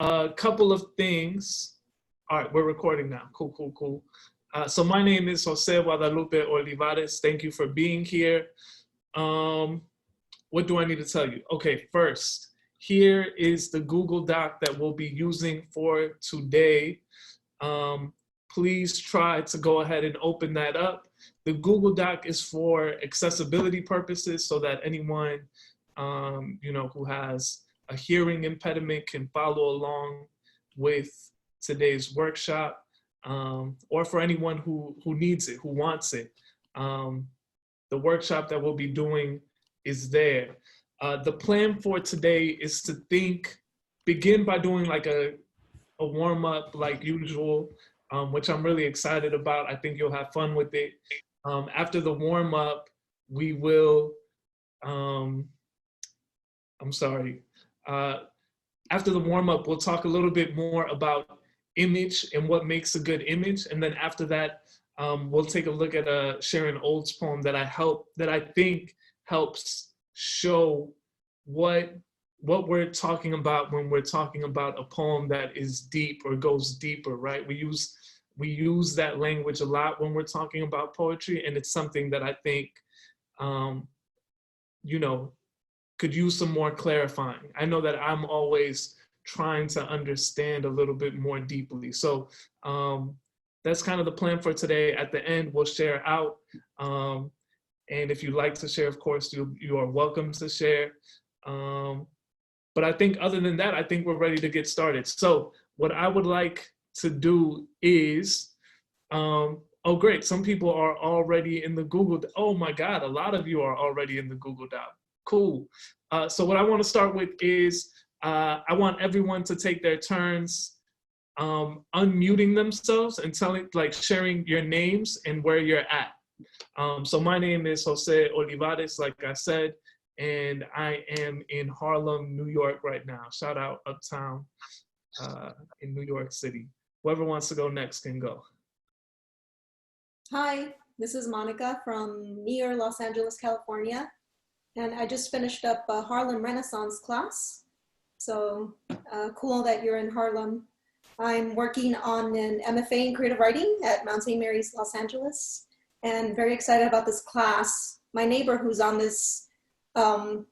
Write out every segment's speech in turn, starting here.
A couple of things. All right, we're recording now. Cool, cool, cool. So my name is José Olivarez. Thank you for being here. What do I need to tell you? Okay, first, here is the Google Doc that we'll be using for today. Please try to go ahead and open that up. The Google Doc is for accessibility purposes so that anyone who has a hearing impediment can follow along with today's workshop, or for anyone who needs it, who wants it. The workshop that we'll be doing is there. The plan for today is to begin by doing like a warm up like usual, which I'm really excited about. I think you'll have fun with it. After the warm up, we will, after the warm up, we'll talk a little bit more about image and what makes a good image. And then after that, we'll take a look at a Sharon Olds poem that I think helps show what we're talking about when we're talking about a poem that is deep or goes deeper, right? We use that language a lot when we're talking about poetry, and it's something that I think, could use some more clarifying. I know that I'm always trying to understand a little bit more deeply. So that's kind of the plan for today. At the end, we'll share out. And if you'd like to share, of course, you are welcome to share. But I think other than that, I think we're ready to get started. So what I would like to do is, oh great, some people are already in the Google. Oh my God, a lot of you are already in the Google Doc. Cool. So what I want to start with is, I want everyone to take their turns unmuting themselves and sharing your names and where you're at. So my name is José Olivarez, like I said, and I am in Harlem, New York right now. Shout out Uptown in New York City. Whoever wants to go next can go. Hi, this is Monica from near Los Angeles, California. And I just finished up a Harlem Renaissance class. So cool that you're in Harlem. I'm working on an MFA in creative writing at Mount St. Mary's, Los Angeles, and very excited about this class. My neighbor who's on this call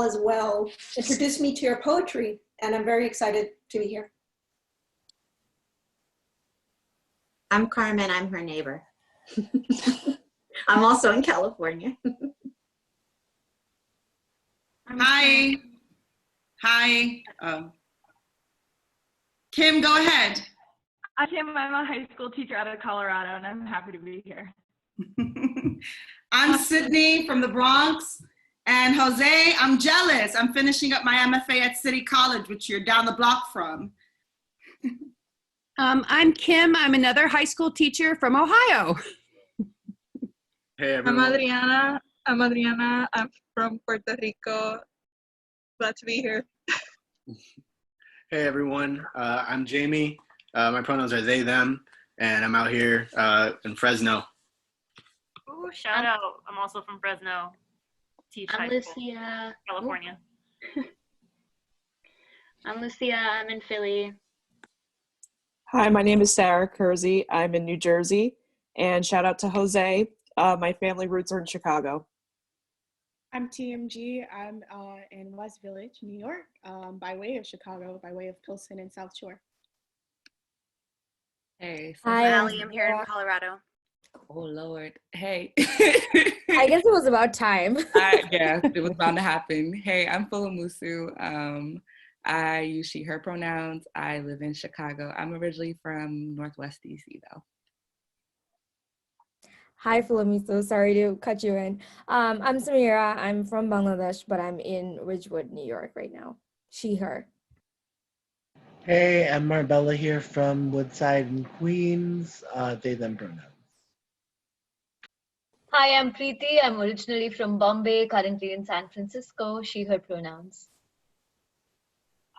as well introduced me to your poetry, and I'm very excited to be here. I'm Carmen, I'm her neighbor. I'm also in California. Hi. Kim, go ahead. I'm Kim. I'm a high school teacher out of Colorado, and I'm happy to be here. I'm Sydney from the Bronx. And Jose, I'm jealous. I'm finishing up my MFA at City College, which you're down the block from. I'm Kim. I'm another high school teacher from Ohio. Hey, everyone. I'm Adriana. I'm from Puerto Rico. Glad to be here. Hey, everyone. I'm Jamie. My pronouns are they, them, and I'm out here in Fresno. Ooh, shout out. I'm also from Fresno. I'm Lucia. California. I'm Lucia. I'm in Philly. Hi, my name is Sarah Kersey. I'm in New Jersey. And shout out to Jose. My family roots are in Chicago. I'm TMG. I'm in West Village, New York, by way of Chicago, by way of Pilsen and South Shore. Hey, so hi, Allie. I'm here in Colorado. Oh, Lord. Hey. I guess it was about time. Yeah, it was bound to happen. Hey, I'm Fulamusu. I use she, her pronouns. I live in Chicago. I'm originally from Northwest DC, though. Hi, Fulamiso. Sorry to cut you in. I'm Samira. I'm from Bangladesh, but I'm in Ridgewood, New York right now. She, her. Hey, I'm Marbella here from Woodside in Queens. They, them pronouns. Hi, I'm Preeti. I'm originally from Bombay, currently in San Francisco. She, her pronouns.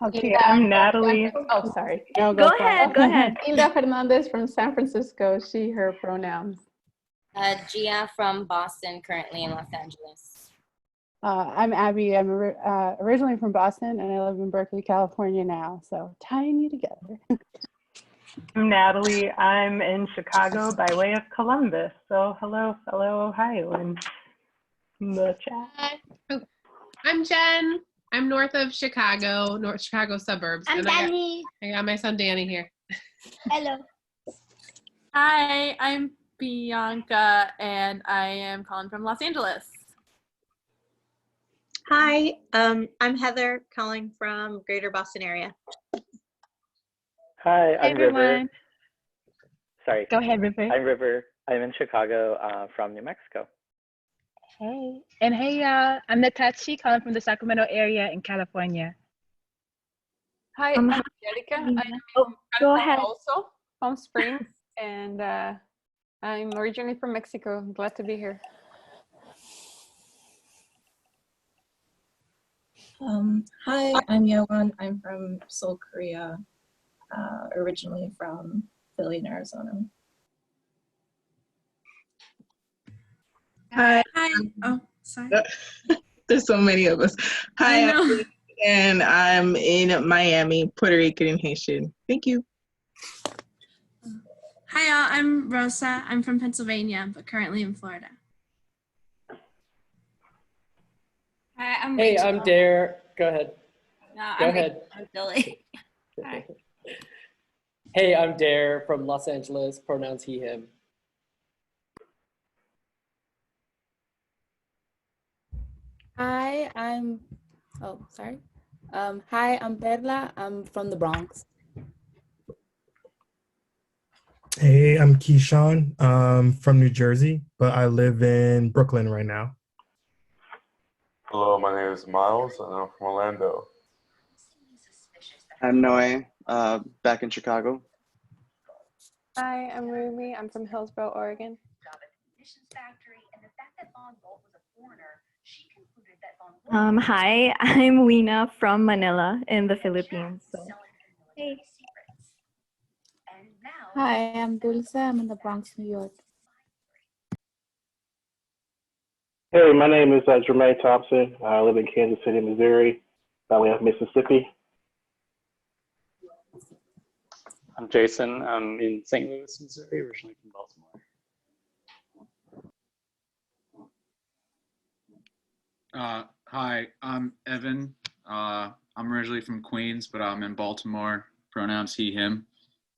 Okay, I'm Natalie. Oh, sorry. No, go ahead. Go ahead. Inda Fernandez from San Francisco. She, her pronouns. Gia from Boston, currently in Los Angeles. I'm Abby. I'm originally from Boston, and I live in Berkeley, California now. So tying you together. I'm Natalie. I'm in Chicago by way of Columbus. So hello, fellow Ohioans in the chat. Hi. I'm Jen. I'm north of Chicago, North Chicago suburbs. I'm and Danny. I got my son Danny here. Hello. Hi, I'm Bianca, and I am calling from Los Angeles. Hi, I'm Heather calling from Greater Boston area. Hi, I'm River. everyone. Sorry. Go ahead, River. I'm River. I'm in Chicago from New Mexico. Hey, and hey, y'all. I'm Natachi calling from the Sacramento area in California. Hi, I'm hi. Angelica. I am in Go California ahead. also, Palm Springs, and I'm originally from Mexico. I'm glad to be here. Hi, I'm Yohan. I'm from Seoul, Korea, originally from Philly, Arizona. Hi. Oh, sorry. There's so many of us. Hi, I'm Ruth, and I'm in Miami, Puerto Rican and Haitian. Thank you. Hi, all. I'm Rosa. I'm from Pennsylvania, but currently in Florida. Hi, I'm Hey, Rachel. I'm Dare. Go ahead. No, Go I'm ahead. Rachel. I'm Billy. Hi. Hey, I'm Dare from Los Angeles. Pronouns he, him. Hi, sorry. Hi, I'm Perla. I'm from the Bronx. Hey, I'm Keyshawn from New Jersey, but I live in Brooklyn right now. Hello, my name is Miles, and I'm from Orlando. I'm Noe, back in Chicago. Hi, I'm Rumi. I'm from Hillsboro, Oregon. Hi, I'm Lena from Manila in the Philippines. So. Hey. Hi, I'm Dulce. I'm in the Bronx, New York. Hey, my name is Jermaine Thompson. I live in Kansas City, Missouri, by way of Mississippi. I'm Jason. I'm in St. Louis, Missouri, originally from Baltimore. Hi, I'm Evan. I'm originally from Queens, but I'm in Baltimore. Pronouns he, him.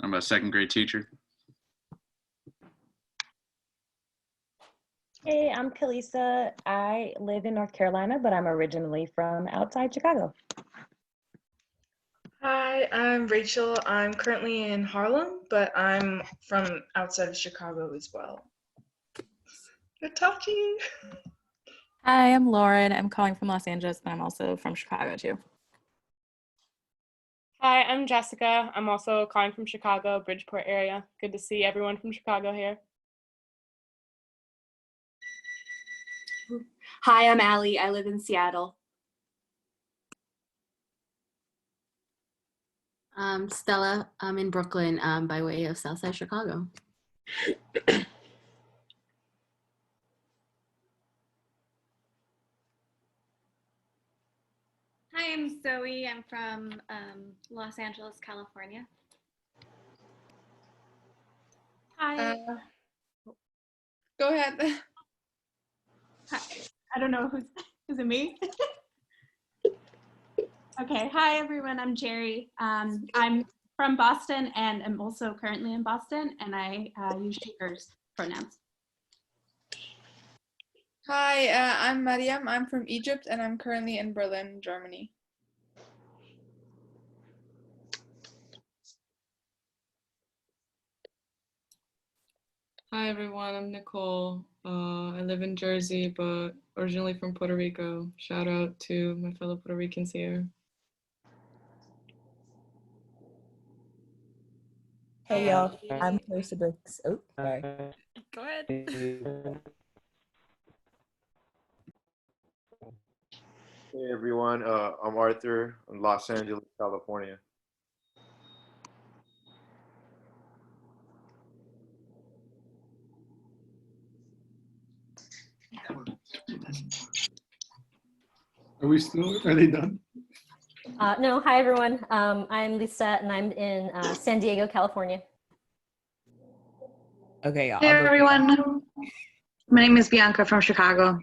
I'm a second grade teacher. Hey, I'm Kalisa. I live in North Carolina, but I'm originally from outside Chicago. Hi, I'm Rachel. I'm currently in Harlem, but I'm from outside of Chicago as well. Hitachi. Hi, I'm Lauren. I'm calling from Los Angeles, and I'm also from Chicago too. Hi, I'm Jessica. I'm also calling from Chicago, Bridgeport area. Good to see everyone from Chicago here. Hi, I'm Allie. I live in Seattle. Stella, I'm in Brooklyn by way of Southside Chicago. Hi, I'm Zoe. I'm from Los Angeles, California. Hi. Go ahead. Hi. I don't know is it me? Okay. Hi, everyone. I'm Jerry. I'm from Boston, and I'm also currently in Boston, and I use she, hers pronouns. Hi, I'm Mariam. I'm from Egypt, and I'm currently in Berlin, Germany. Hi everyone, I'm Nicole. I live in Jersey, but originally from Puerto Rico. Shout out to my fellow Puerto Ricans here. Hey y'all, I'm Clarissa Brooks. Oh, sorry. Go ahead. Hey everyone, I'm Arthur in Los Angeles, California. Are they done? No, hi everyone. I'm Lisa and I'm in San Diego, California. Okay, Hey everyone. My name is Bianca from Chicago.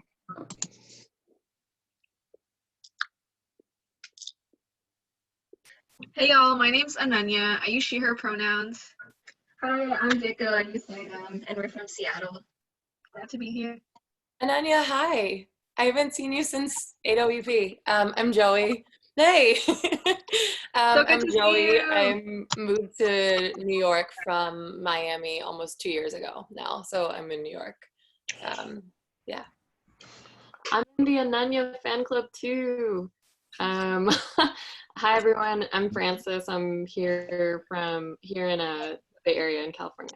Hey y'all, my name's Ananya. I use she, her pronouns. Hi, I'm Dika. I use they, them, and we're from Seattle. Glad to be here. Ananya, hi. I haven't seen you since AWP. I'm Joey. Hey. So good I'm to see Joey. you. I moved to New York from Miami almost 2 years ago now, so I'm in New York. Yeah. I'm in the Ananya fan club too. Hi everyone, I'm Francis. I'm here in a Bay Area in California.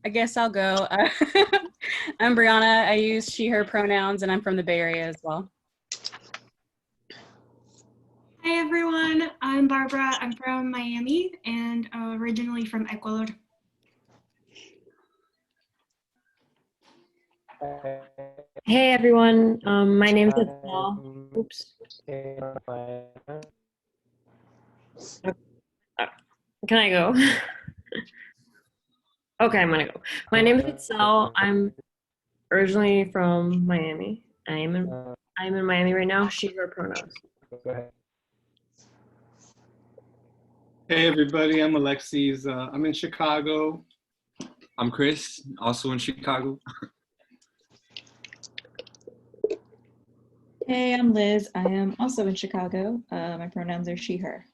I guess I'll go. I'm Brianna. I use she, her pronouns, and I'm from the Bay Area as well. Hi everyone, I'm Barbara. I'm from Miami and originally from Ecuador. Hey everyone, my name is Adele. Oops. Can I go? Okay, I'm gonna go. My name is Itzel. I'm originally from Miami. I'm in Miami right now. She, her pronouns. Hey everybody, I'm Alexis. I'm in Chicago. I'm Chris, also in Chicago. Hey, I'm Liz. I am also in Chicago. My pronouns are she, her.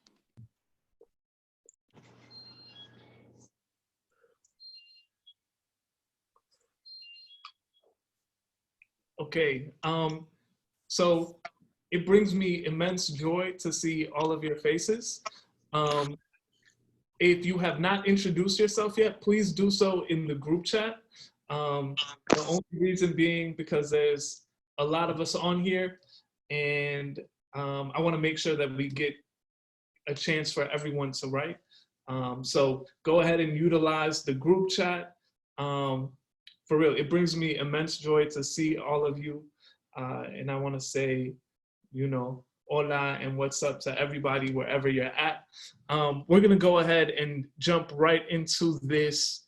Okay, so it brings me immense joy to see all of your faces. If you have not introduced yourself yet, please do so in the group chat. The only reason being because there's a lot of us on here, and I want to make sure that we get a chance for everyone to write. So go ahead and utilize the group chat. For real, it brings me immense joy to see all of you. And I want to say, you know, hola and what's up to everybody wherever you're at. We're going to go ahead and jump right into this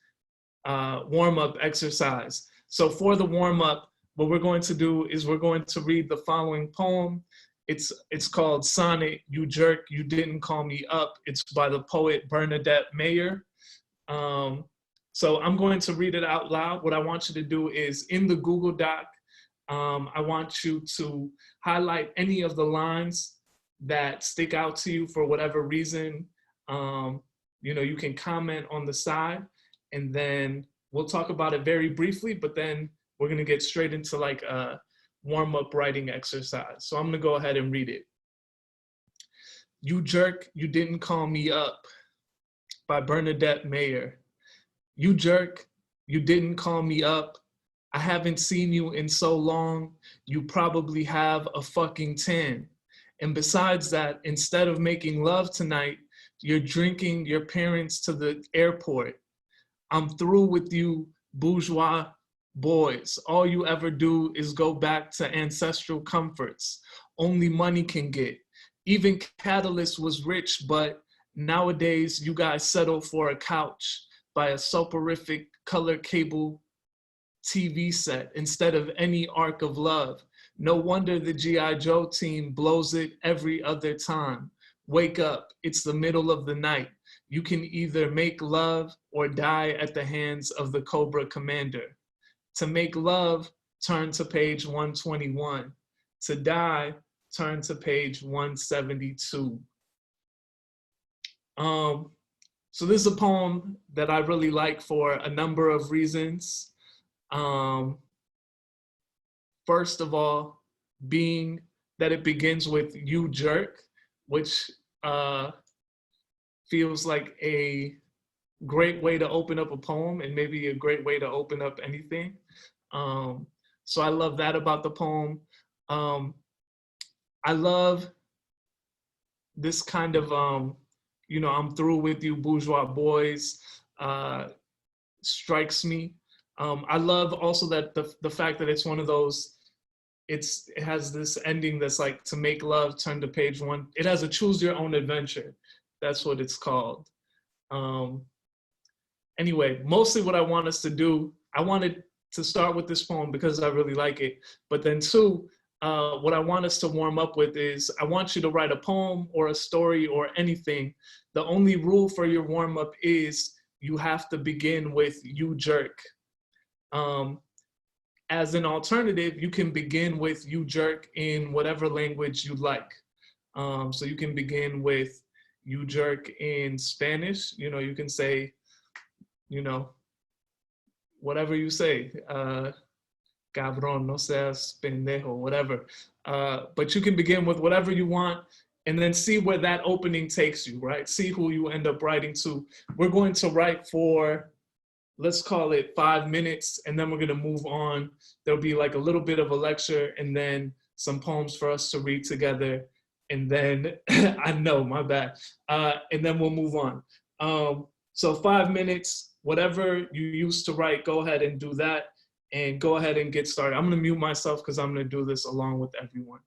warm-up exercise. So for the warm-up, what we're going to do is we're going to read the following poem. It's called Sonnet, You Jerk, You Didn't Call Me Up. It's by the poet Bernadette Mayer. So I'm going to read it out loud. What I want you to do is in the Google Doc, I want you to highlight any of the lines that stick out to you for whatever reason. You know, you can comment on the side, and then we'll talk about it very briefly, but then we're gonna get straight into like a warm-up writing exercise. So I'm gonna go ahead and read it. You Jerk, You Didn't Call Me Up by Bernadette Mayer. You jerk, you didn't call me up. I haven't seen you in so long, you probably have a fucking 10. And besides that, instead of making love tonight, you're drinking your parents to the airport. I'm through with you bourgeois boys. All you ever do is go back to ancestral comforts. Only money can get. Even Catalyst was rich, but nowadays you guys settle for a couch by a soporific color cable TV set instead of any arc of love. No wonder the G.I. Joe team blows it every other time. Wake up, it's the middle of the night. You can either make love or die at the hands of the Cobra Commander. To make love, turn to page 121. To die, turn to page 172. So this is a poem that I really like for a number of reasons. First of all, being that it begins with you jerk, which feels like a great way to open up a poem and maybe a great way to open up anything. So I love that about the poem. I love this kind of I'm through with you, bourgeois boys, strikes me. I love also that the fact that it's one of those, it has this ending that's like, to make love, turn to page one. It has a choose your own adventure. That's what it's called. Anyway, mostly what I want us to do, I wanted to start with this poem because I really like it. But then two, what I want us to warm up with is, I want you to write a poem or a story or anything. The only rule for your warm up is you have to begin with "you jerk." As an alternative, you can begin with "you jerk" in whatever language you like. So you can begin with "you jerk" in Spanish. You can say, whatever you say, cabrón, no seas pendejo, whatever. But you can begin with whatever you want and then see where that opening takes you, right? See who you end up writing to. We're going to write for, let's call it 5 minutes, and then we're gonna move on. There'll be like a little bit of a lecture and then some poems for us to read together. And then, I know, my bad. And then we'll move on. So 5 minutes, whatever you used to write, go ahead and do that, and go ahead and get started. I'm gonna mute myself because I'm gonna do this along with everyone.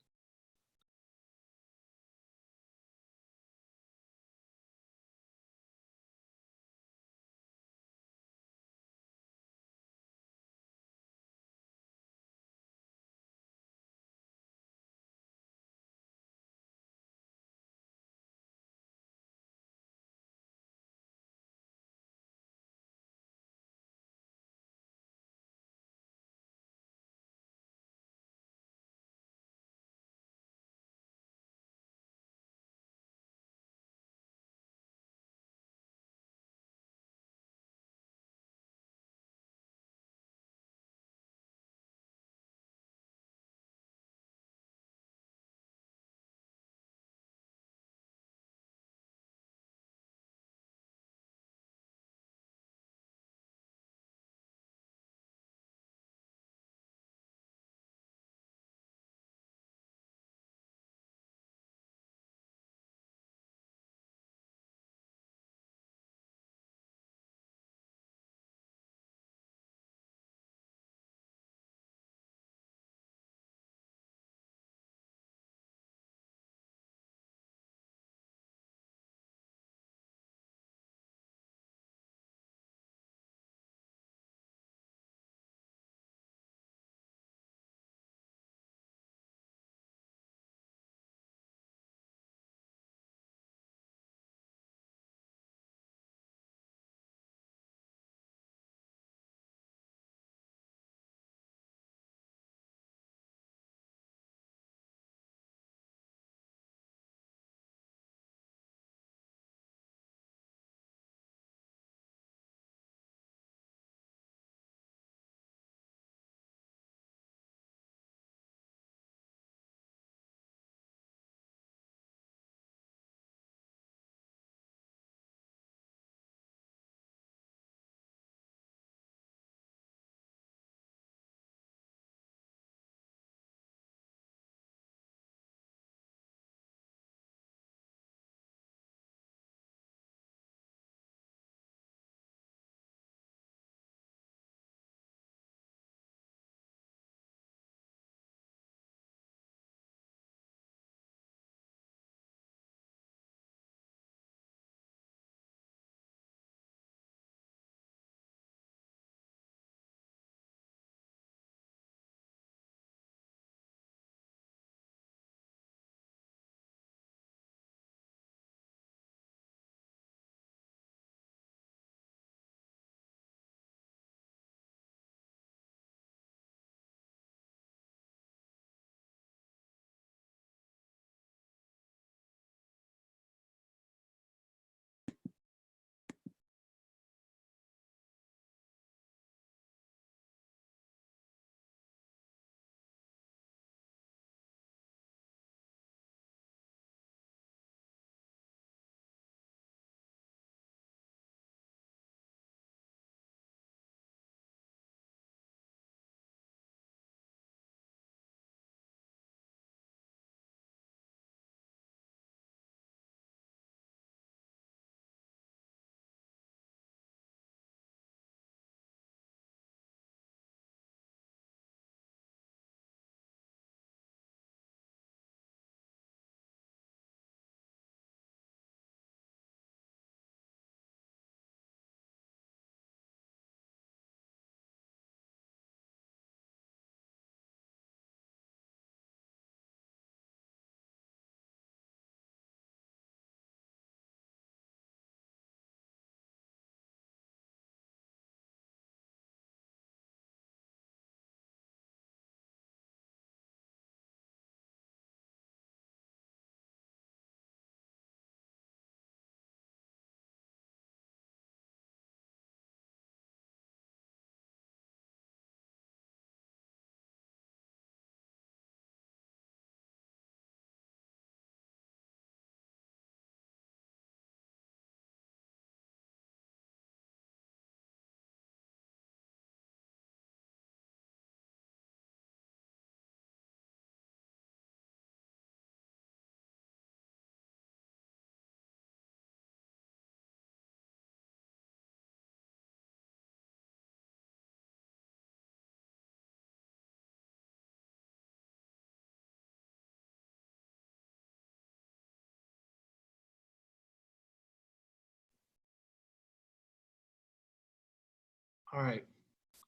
All right,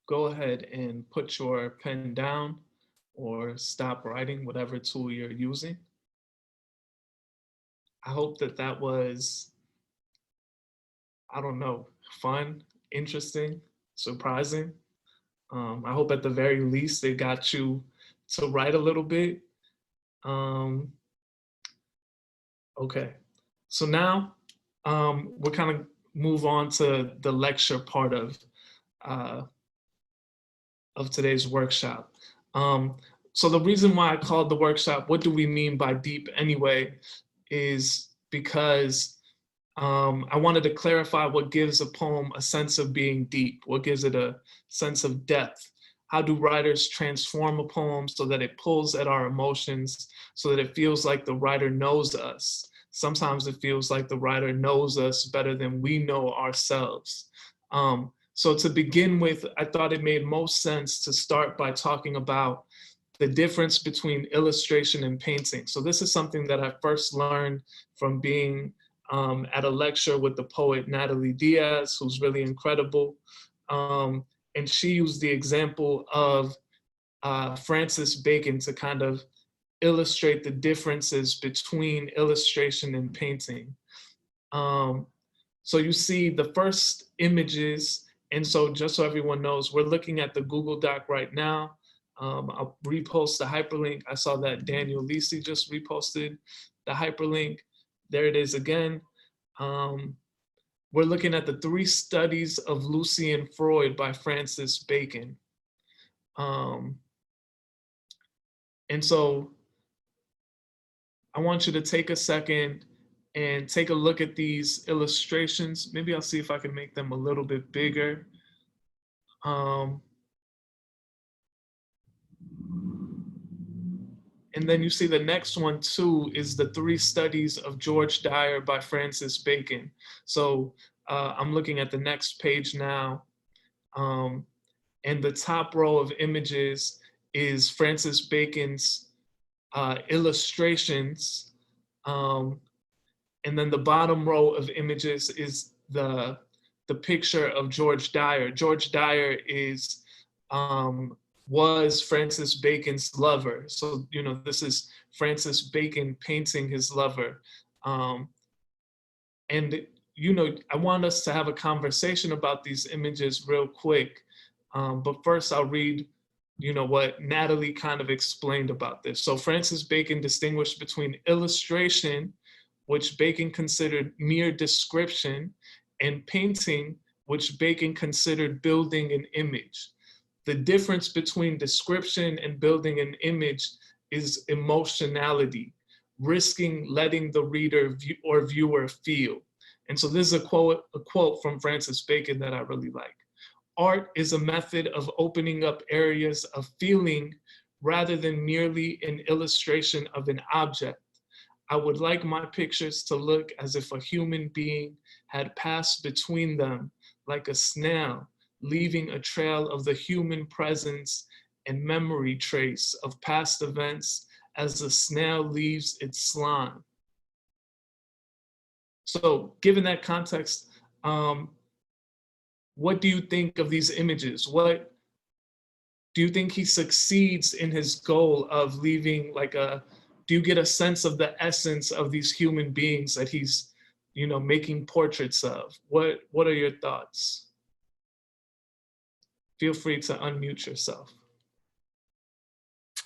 go ahead and put your pen down or stop writing, whatever tool you're using. I hope that that was, I don't know, fun, interesting, surprising. I hope at the very least it got you to write a little bit. Okay, so now we'll kind of move on to the lecture part of today's workshop. So the reason why I called the workshop, "What do we mean by deep anyway?" is because I wanted to clarify what gives a poem a sense of being deep, what gives it a sense of depth. How do writers transform a poem so that it pulls at our emotions, so that it feels like the writer knows us? Sometimes it feels like the writer knows us better than we know ourselves. So to begin with, I thought it made most sense to start by talking about the difference between illustration and painting. So this is something that I first learned from being at a lecture with the poet Natalie Diaz, who's really incredible. And she used the example of Francis Bacon to kind of illustrate the differences between illustration and painting. So you see the first images, and so just so everyone knows, we're looking at the Google Doc right now. I'll repost the hyperlink. I saw that Daniel Lisi just reposted the hyperlink. There it is again. We're looking at the 3 studies of Lucy and Freud by Francis Bacon. And so I want you to take a second and take a look at these illustrations. Maybe I'll see if I can make them a little bit bigger. And then you see the next one too is the 3 studies of George Dyer by Francis Bacon. So I'm looking at the next page now. And the top row of images is Francis Bacon's illustrations. And then the bottom row of images is the picture of George Dyer. George Dyer is was Francis Bacon's lover. So, you know, this is Francis Bacon painting his lover. And, you know, I want us to have a conversation about these images real quick. But first I'll read, you know, what Natalie kind of explained about this. So Francis Bacon distinguished between illustration, which Bacon considered mere description, and painting, which Bacon considered building an image. The difference between description and building an image is emotionality, risking letting the reader or viewer feel. And so this is a quote from Francis Bacon that I really like. Art is a method of opening up areas of feeling rather than merely an illustration of an object. I would like my pictures to look as if a human being had passed between them like a snail, leaving a trail of the human presence and memory trace of past events as the snail leaves its slime. So given that context, what do you think of these images? What do you think he succeeds in his goal of leaving like do you get a sense of the essence of these human beings that he's, you know, making portraits of? What are your thoughts? Feel free to unmute yourself.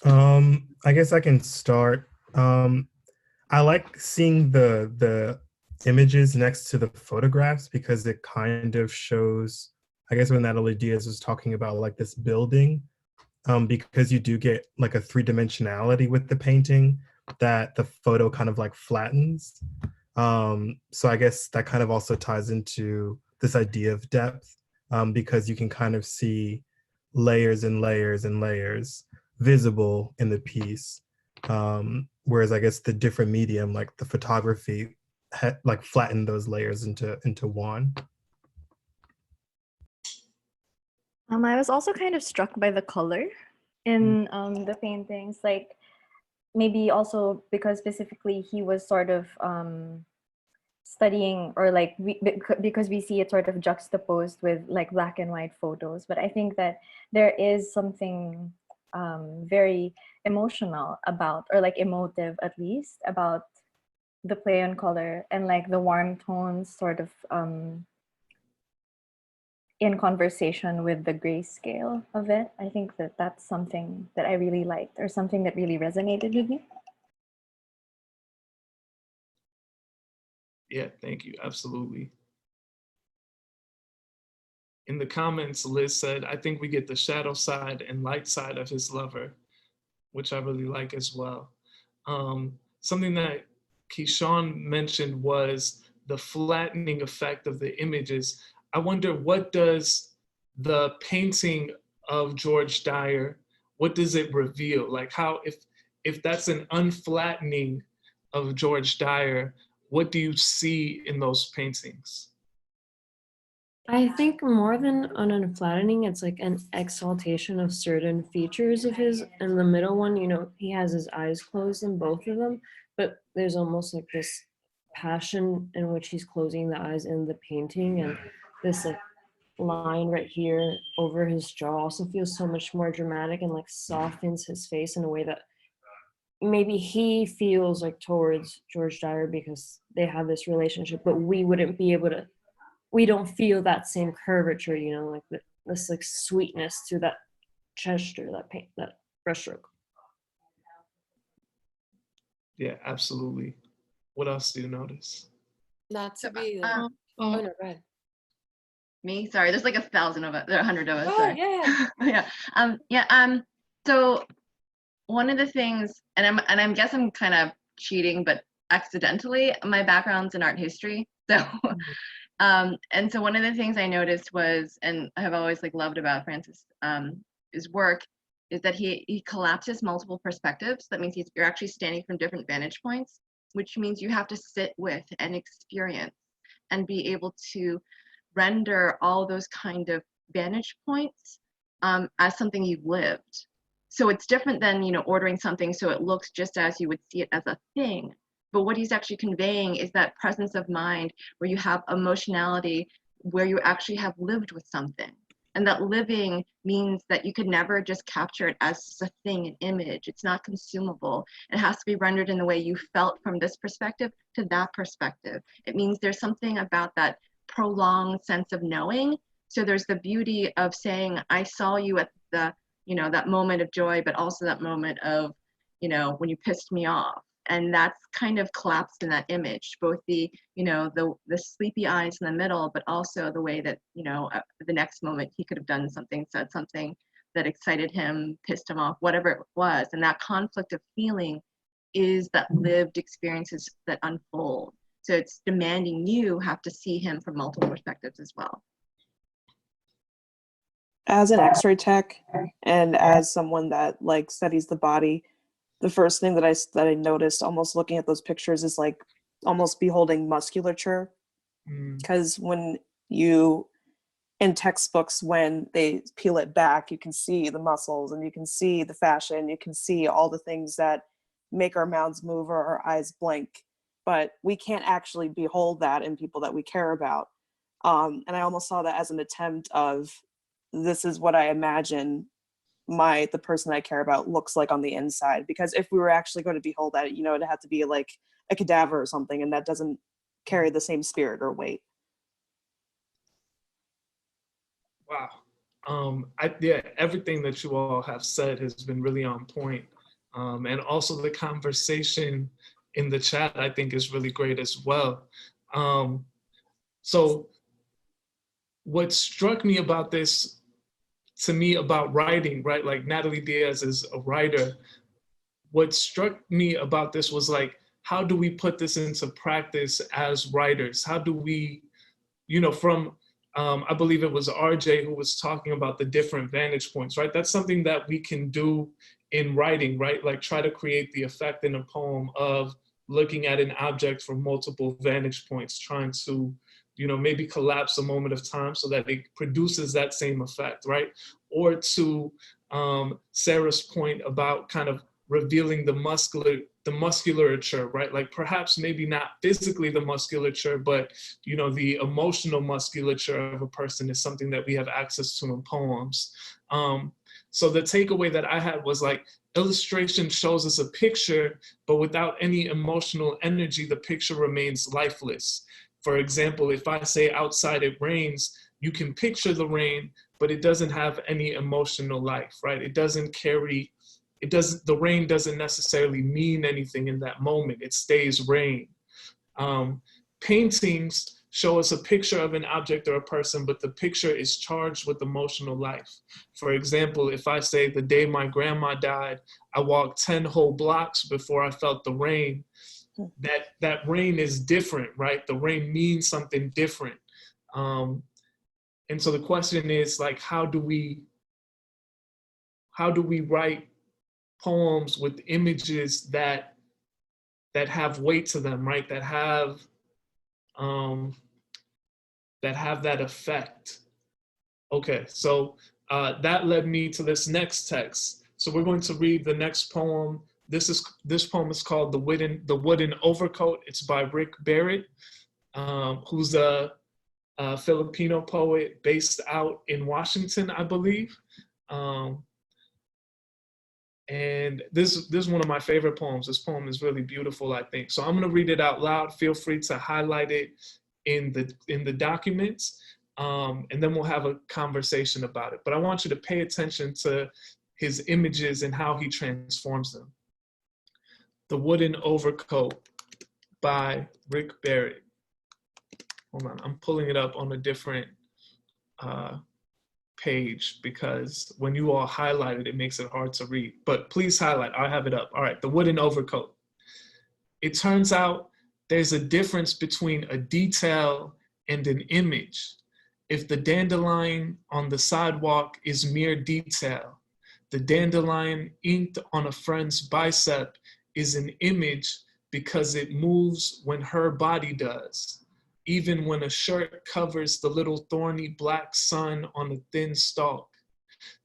I guess I can start. I like seeing the images next to the photographs because it kind of shows, I guess when Natalie Diaz was talking about like this building, because you do get like a 3-dimensionality with the painting that the photo kind of like flattens. So I guess that kind of also ties into this idea of depth, because you can kind of see layers and layers and layers visible in the piece. Whereas I guess the different medium, like the photography, like flatten those layers into one. I was also kind of struck by the color in the paintings, like maybe also because specifically he was sort of studying, or like because we see it sort of juxtaposed with like black and white photos. But I think that there is something very emotional about, or like emotive at least, about the play on color and like the warm tones sort of in conversation with the grayscale of it. I think that that's something that I really liked, or something that really resonated with me. Yeah, thank you. Absolutely. In the comments, Liz said, I think we get the shadow side and light side of his lover, which I really like as well. Something that Keyshawn mentioned was the flattening effect of the images. I wonder, what does the painting of George Dyer, what does it reveal? Like how, if that's an unflattening of George Dyer, what do you see in those paintings? I think more than an unflattening, it's like an exaltation of certain features of his. In the middle one, you know, he has his eyes closed in both of them, but there's almost like this passion in which he's closing the eyes in the painting, and this like line right here over his jaw also feels so much more dramatic and like softens his face in a way that maybe he feels like towards George Dyer because they have this relationship, but we wouldn't be able to, we don't feel that same curvature, you know, like this like sweetness to that gesture, that paint, that brushstroke. Yeah, absolutely. What else do you notice? Not to be. Oh, no, go ahead. Me? Sorry, there's like 1,000 of us. There are 100 of us. Oh, Sorry. yeah. So one of the things, and I guess I'm kind of cheating, but accidentally, my background's in art history. So, and so one of the things I noticed was, and I have always like loved about Francis, his work, is that he collapses multiple perspectives. That means you're actually standing from different vantage points, which means you have to sit with and experience and be able to render all those kind of vantage points as something you've lived. So it's different than, you know, ordering something so it looks just as you would see it as a thing. But what he's actually conveying is that presence of mind where you have emotionality, where you actually have lived with something. And that living means that you could never just capture it as a thing, an image. It's not consumable. It has to be rendered in the way you felt from this perspective to that perspective. It means there's something about that prolonged sense of knowing. So there's the beauty of saying, I saw you at the, you know, that moment of joy, but also that moment of, you know, when you pissed me off. And that's kind of collapsed in that image, both the, you know, the sleepy eyes in the middle, but also the way that, you know, the next moment he could have done something, said something that excited him, pissed him off, whatever it was. And that conflict of feeling is that lived experiences that unfold. So it's demanding you have to see him from multiple perspectives as well. As an X-ray tech and as someone that like studies the body, the first thing that I noticed almost looking at those pictures is like almost beholding musculature. Because when you, in textbooks, when they peel it back, you can see the muscles and you can see the fashion, you can see all the things that make our mouths move or our eyes blink. But we can't actually behold that in people that we care about. And I almost saw that as an attempt of, this is what I imagine the person I care about looks like on the inside. Because if we were actually going to behold that, you know, it'd have to be like a cadaver or something, and that doesn't carry the same spirit or weight. Wow. Yeah, everything that you all have said has been really on point. And also the conversation in the chat, I think, is really great as well. So what struck me about this, to me, about writing, right? Like Natalie Diaz is a writer. What struck me about this was like, how do we put this into practice as writers? How do we, you know, from, I believe it was RJ who was talking about the different vantage points, right? That's something that we can do in writing, right? Like try to create the effect in a poem of looking at an object from multiple vantage points, trying to, you know, maybe collapse a moment of time so that it produces that same effect, right? Or to Sarah's point about kind of revealing the musculature, right? Like perhaps maybe not physically the musculature, but you know, the emotional musculature of a person is something that we have access to in poems. So the takeaway that I had was like, illustration shows us a picture, but without any emotional energy, the picture remains lifeless. For example, if I say outside it rains, you can picture the rain, but it doesn't have any emotional life, right? It doesn't carry, the rain doesn't necessarily mean anything in that moment. It stays rain. Paintings show us a picture of an object or a person, but the picture is charged with emotional life. For example, if I say the day my grandma died, I walked 10 whole blocks before I felt the rain. That rain is different, right? The rain means something different. And so the question is like, how do we write poems with images that have weight to them, right? That have that effect. Okay, so that led me to this next text. So we're going to read the next poem. This poem is called The Wooden Overcoat. It's by Rick Barot, who's a Filipino poet based out in Washington, I believe. And this is one of my favorite poems. This poem is really beautiful, I think. So I'm gonna read it out loud. Feel free to highlight it in the documents, and then we'll have a conversation about it. But I want you to pay attention to his images and how he transforms them. The Wooden Overcoat by Rick Barot. Hold on, I'm pulling it up on a different page because when you all highlight it, it makes it hard to read. But please highlight, I have it up. All right, The Wooden Overcoat. It turns out there's a difference between a detail and an image. If the dandelion on the sidewalk is mere detail, the dandelion inked on a friend's bicep is an image because it moves when her body does, even when a shirt covers the little thorny black sun on a thin stalk.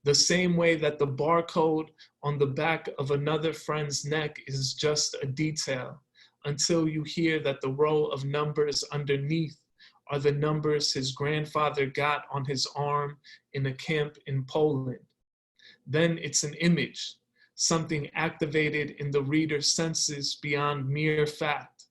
The same way that the barcode on the back of another friend's neck is just a detail, until you hear that the row of numbers underneath are the numbers his grandfather got on his arm in a camp in Poland. Then it's an image, something activated in the reader's senses beyond mere fact.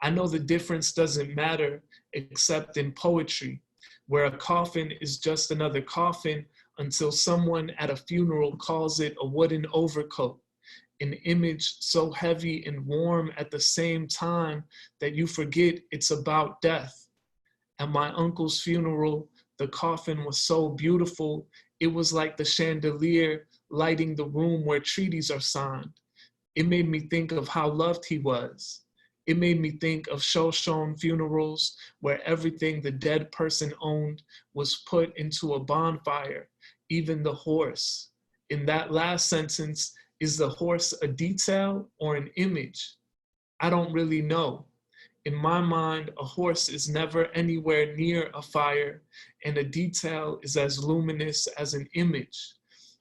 I know the difference doesn't matter except in poetry, where a coffin is just another coffin until someone at a funeral calls it a wooden overcoat, an image so heavy and warm at the same time that you forget it's about death. At my uncle's funeral, the coffin was so beautiful, it was like the chandelier lighting the room where treaties are signed. It made me think of how loved he was. It made me think of Shoshone funerals where everything the dead person owned was put into a bonfire, even the horse. In that last sentence, is the horse a detail or an image? I don't really know. In my mind, a horse is never anywhere near a fire, and a detail is as luminous as an image.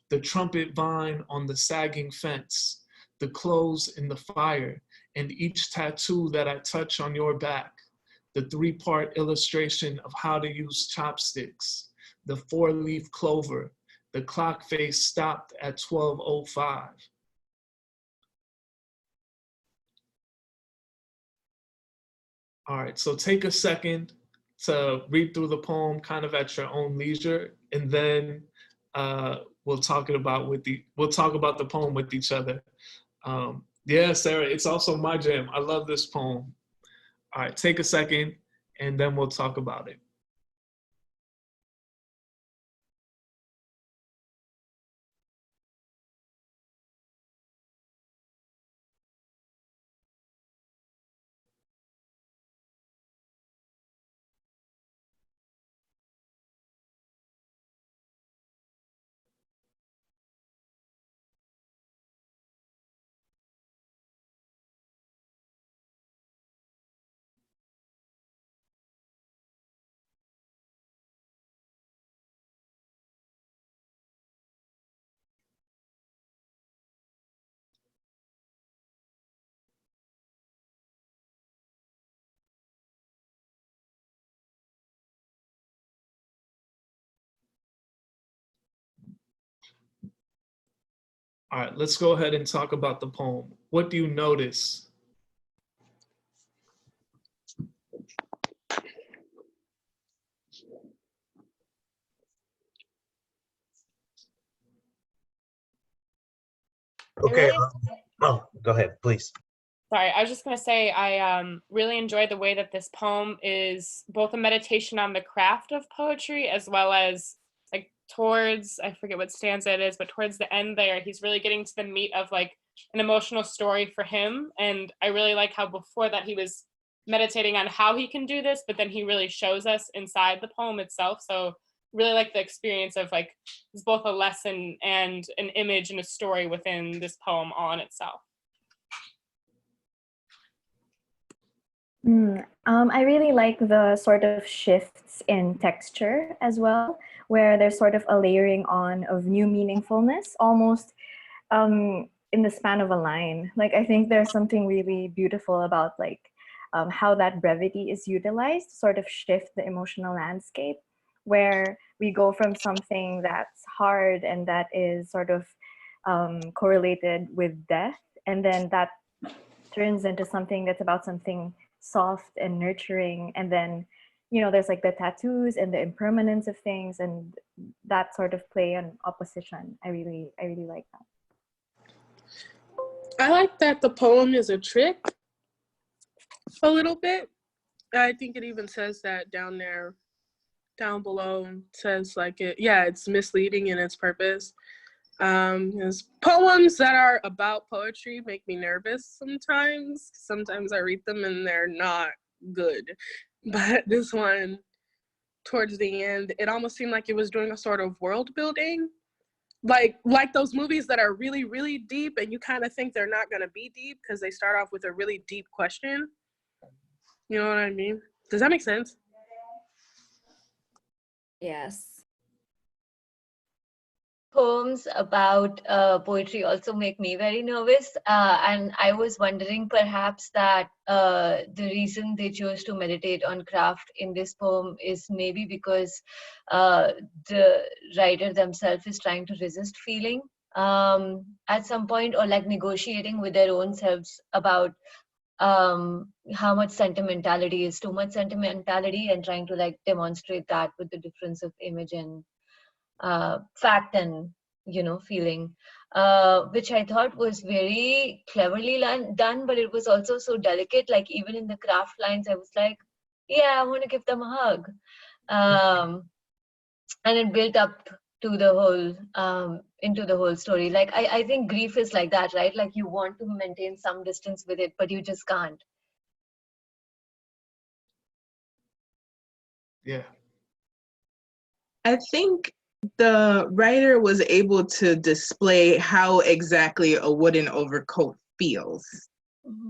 The trumpet vine on the sagging fence, the clothes in the fire, and each tattoo that I touch on your back, the three-part illustration of how to use chopsticks, the four-leaf clover, the clock face stopped at 12:05. All right, so take a second to read through the poem kind of at your own leisure, and then we'll talk about the poem with each other. Yeah, Sarah, it's also my jam. I love this poem. All right, take a second, and then we'll talk about it. All right, let's go ahead and talk about the poem. What do you notice? Okay. Oh, go ahead, please. Sorry, I was just going to say I really enjoyed the way that this poem is both a meditation on the craft of poetry as well as like towards, I forget what stanza it is, but towards the end there, he's really getting to the meat of like an emotional story for him. And I really like how before that he was meditating on how he can do this, but then he really shows us inside the poem itself. So really like the experience of like, it's both a lesson and an image and a story within this poem all in itself. I really like the sort of shifts in texture as well, where there's sort of a layering on of new meaningfulness, almost in the span of a line. Like, I think there's something really beautiful about like how that brevity is utilized to sort of shift the emotional landscape, where we go from something that's hard and that is sort of correlated with death, and then that turns into something that's about something soft and nurturing, and then there's like the tattoos and the impermanence of things, and that sort of play on opposition. I really like that. I like that the poem is a trick a little bit. I think it even says that down below, says like it's misleading in its purpose. Because poems that are about poetry make me nervous sometimes. Sometimes I read them and they're not good. But this one, towards the end, it almost seemed like it was doing a sort of world building. Like those movies that are really, really deep and you kind of think they're not going to be deep because they start off with a really deep question. You know what I mean? Does that make sense? Yes. Poems about poetry also make me very nervous, and I was wondering perhaps that the reason they chose to meditate on craft in this poem is maybe because the writer themselves is trying to resist feeling at some point, or like negotiating with their own selves about how much sentimentality is too much sentimentality, and trying to like demonstrate that with the difference of image and fact and feeling, which I thought was very cleverly done, but it was also so delicate. Like even in the craft lines, I was like, yeah, I want to give them a hug, and it built up to the whole into the whole story. Like I think grief is like that, right? Like you want to maintain some distance with it, but you just can't. Yeah. I think the writer was able to display how exactly a wooden overcoat feels,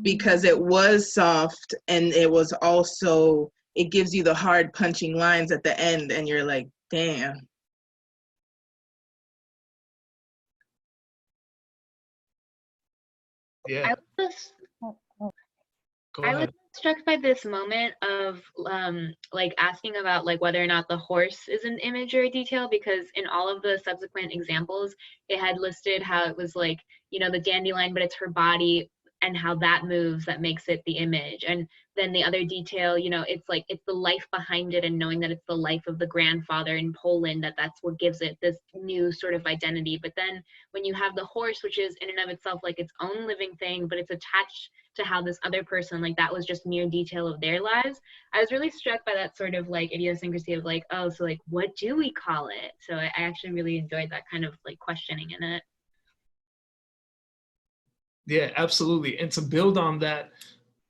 because it was soft and it was also, it gives you the hard punching lines at the end and you're like, damn. Yeah. I was struck by this moment of like asking about like whether or not the horse is an image or a detail, because in all of the subsequent examples it had listed how it was like, the dandelion, but it's her body and how that moves that makes it the image. And then the other detail, it's like it's the life behind it, and knowing that it's the life of the grandfather in Poland, that's what gives it this new sort of identity. But then when you have the horse, which is in and of itself like its own living thing, but it's attached to how this other person, like that was just mere detail of their lives. I was really struck by that sort of like idiosyncrasy of like, oh, so like what do we call it? So I actually really enjoyed that kind of like questioning in it. Yeah, absolutely. And to build on that,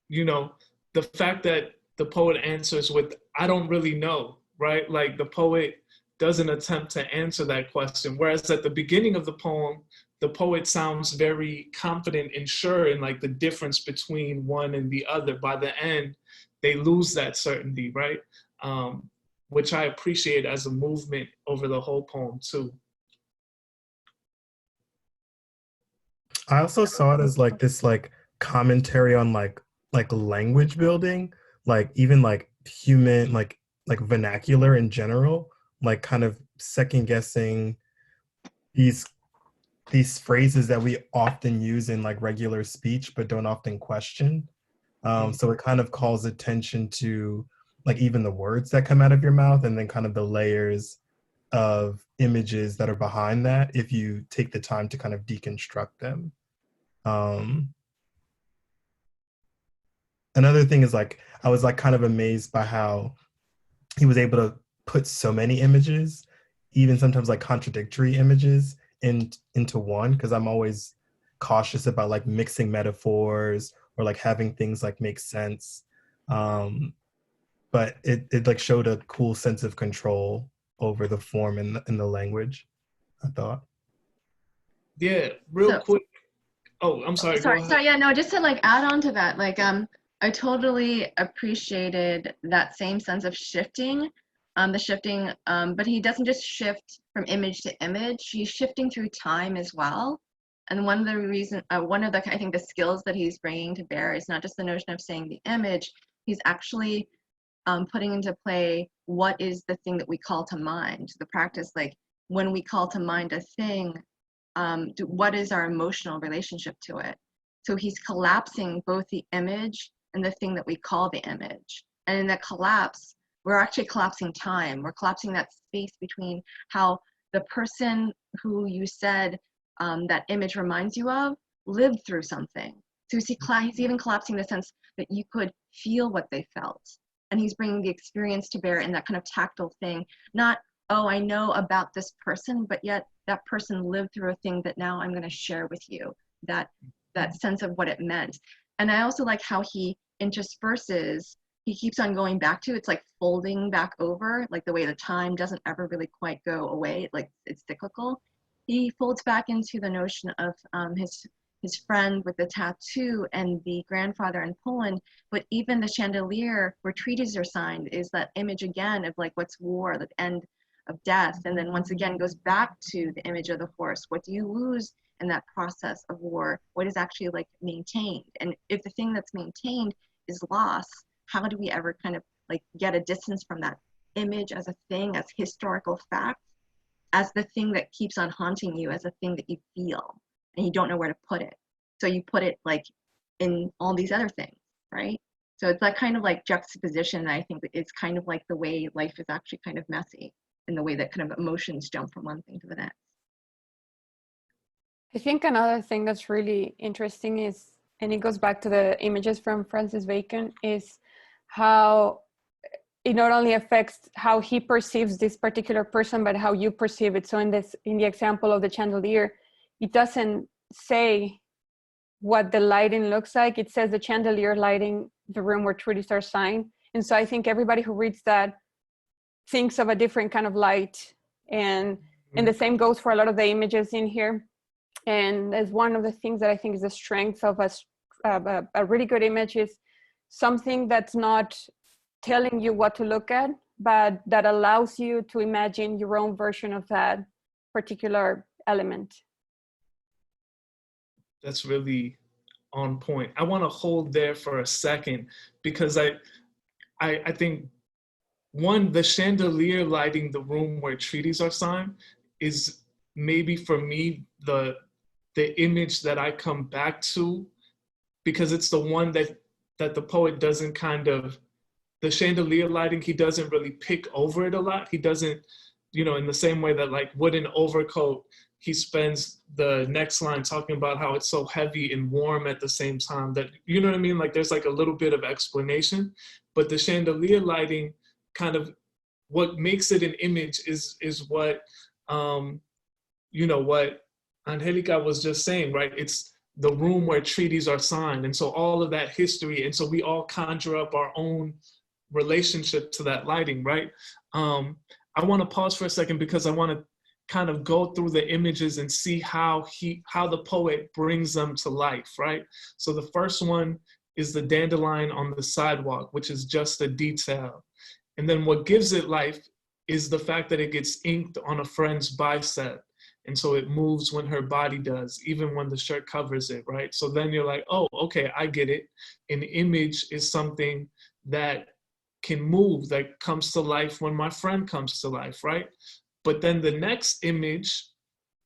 the fact that the poet answers with, I don't really know, right? Like the poet doesn't attempt to answer that question. Whereas at the beginning of the poem, the poet sounds very confident and sure in like the difference between one and the other. By the end, they lose that certainty, right? Which I appreciate as a movement over the whole poem too. I also saw it as like this like commentary on like language building, like even like human like vernacular in general, like kind of second guessing these these phrases that we often use in like regular speech but don't often question. So it kind of calls attention to like even the words that come out of your mouth, and then kind of the layers of images that are behind that if you take the time to kind of deconstruct them. Another thing is like I was like kind of amazed by how he was able to put so many images, even sometimes like contradictory images into one, because I'm always cautious about like mixing metaphors or like having things like make sense. But it like showed a cool sense of control over the form and the language, I thought. Yeah, real quick. Oh, I'm sorry. Go ahead. Sorry. Yeah, no, just to like add on to that, like I totally appreciated that same sense of shifting, but he doesn't just shift from image to image. He's shifting through time as well. And one of the I think the skills that he's bringing to bear is not just the notion of saying the image. He's actually putting into play what is the thing that we call to mind. The practice, like when we call to mind a thing, what is our emotional relationship to it? So he's collapsing both the image and the thing that we call the image. And in that collapse, we're actually collapsing time. We're collapsing that space between how the person who you said that image reminds you of lived through something. So he's even collapsing the sense that you could feel what they felt. And he's bringing the experience to bear in that kind of tactile thing. Not, oh, I know about this person, but yet that person lived through a thing that now I'm going to share with you, that sense of what it meant. And I also like how he intersperses, he keeps on going back to, it's like folding back over, like the way the time doesn't ever really quite go away, like it's cyclical. He folds back into the notion of his friend with the tattoo and the grandfather in Poland, but even the chandelier where treaties are signed is that image again of like what's war, the end of death, and then once again goes back to the image of the horse. What do you lose in that process of war? What is actually like maintained? And if the thing that's maintained is loss, how do we ever kind of like get a distance from that image as a thing, as historical fact, as the thing that keeps on haunting you, as a thing that you feel and you don't know where to put it? So you put it like in all these other things, right? So it's that kind of like juxtaposition that I think it's kind of like the way life is actually kind of messy, in the way that kind of emotions jump from one thing to the next. I think another thing that's really interesting is, and it goes back to the images from Francis Bacon, is how it not only affects how he perceives this particular person, but how you perceive it. So in the example of the chandelier, it doesn't say what the lighting looks like. It says the chandelier lighting the room where treaties are signed. And so I think everybody who reads that thinks of a different kind of light. And the same goes for a lot of the images in here. And as one of the things that I think is the strength of a really good image is something that's not telling you what to look at, but that allows you to imagine your own version of that particular element. That's really on point. I want to hold there for a second because I think one, the chandelier lighting the room where treaties are signed is maybe for me the image that I come back to, because it's the one that the poet doesn't kind of, the chandelier lighting, he doesn't really pick over it a lot. He doesn't, in the same way that like wooden overcoat, he spends the next line talking about how it's so heavy and warm at the same time, that, you know what I mean? Like there's like a little bit of explanation, but the chandelier lighting kind of, what makes it an image is what, what Angelica was just saying, right? It's the room where treaties are signed. And so all of that history, and so we all conjure up our own relationship to that lighting, right? I want to pause for a second because I want to kind of go through the images and see how the poet brings them to life, right? So the first one is the dandelion on the sidewalk, which is just a detail. And then what gives it life is the fact that it gets inked on a friend's bicep. And so it moves when her body does, even when the shirt covers it, right? So then you're like, oh, okay, I get it. An image is something that can move, that comes to life when my friend comes to life, right? But then the next image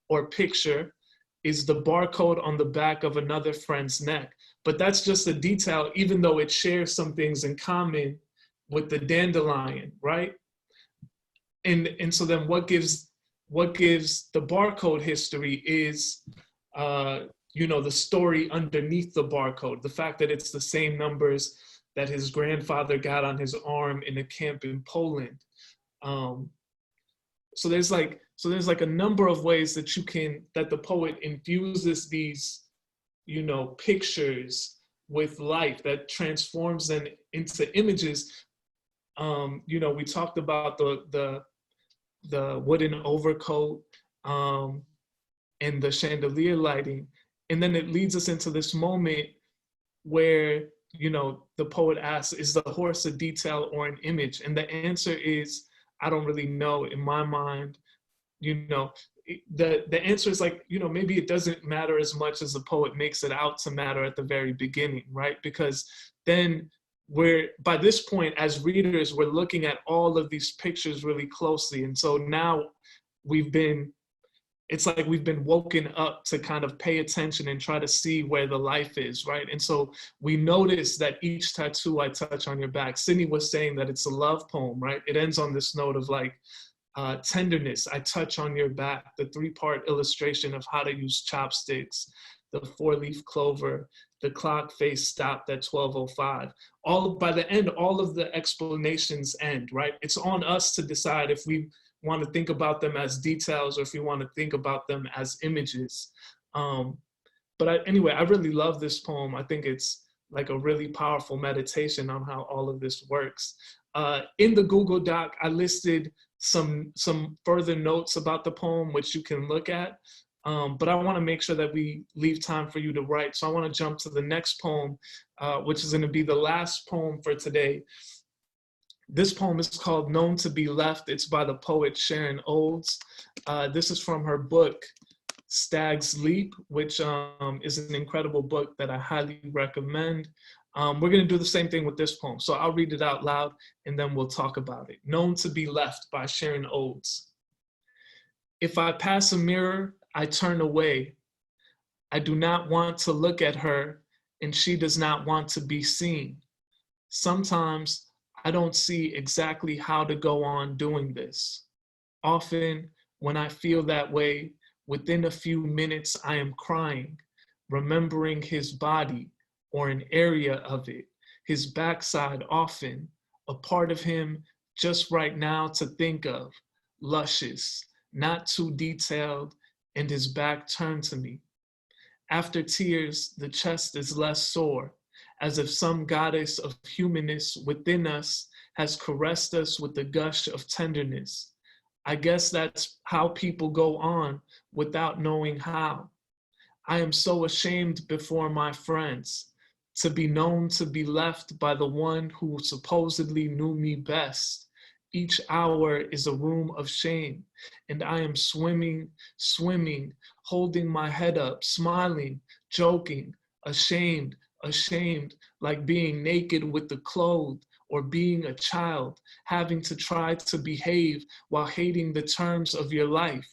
or picture is the barcode on the back of another friend's neck. But that's just a detail, even though it shares some things in common with the dandelion, right? And so then what gives the barcode history is, the story underneath the barcode, the fact that it's the same numbers that his grandfather got on his arm in a camp in Poland. So there's like a number of ways that that the poet infuses these, pictures with life, that transforms them into images. We talked about the wooden overcoat and the chandelier lighting. And then it leads us into this moment where, the poet asks, is the horse a detail or an image? And the answer is, I don't really know. In my mind, the answer is like, maybe it doesn't matter as much as the poet makes it out to matter at the very beginning, right? Because then by this point, as readers, we're looking at all of these pictures really closely. And so now it's like we've been woken up to kind of pay attention and try to see where the life is, right? And so we notice that each tattoo I touch on your back, Sydney was saying that it's a love poem, right? It ends on this note of like, tenderness, I touch on your back, the 3-part illustration of how to use chopsticks, the 4-leaf clover, the clock face stopped at 12:05. By the end, all of the explanations end, right? It's on us to decide if we want to think about them as details or if we want to think about them as images. Anyway, I really love this poem. I think it's like a really powerful meditation on how all of this works. In the Google Doc, I listed some further notes about the poem, which you can look at. But I want to make sure that we leave time for you to write. So I want to jump to the next poem, which is going to be the last poem for today. This poem is called Known to Be Left. It's by the poet Sharon Olds. This is from her book, Stag's Leap, which is an incredible book that I highly recommend. We're going to do the same thing with this poem. So I'll read it out loud and then we'll talk about it. Known to Be Left by Sharon Olds. If I pass a mirror, I turn away. I do not want to look at her and she does not want to be seen. Sometimes I don't see exactly how to go on doing this. Often when I feel that way, within a few minutes I am crying, remembering his body or an area of it, his backside often, a part of him just right now to think of, luscious, not too detailed, and his back turned to me. After tears, the chest is less sore, as if some goddess of humanness within us has caressed us with a gush of tenderness. I guess that's how people go on without knowing how. I am so ashamed before my friends to be known to be left by the one who supposedly knew me best. Each hour is a room of shame, and I am swimming, holding my head up, smiling, joking, ashamed, like being naked with the clothed, or being a child, having to try to behave while hating the terms of your life.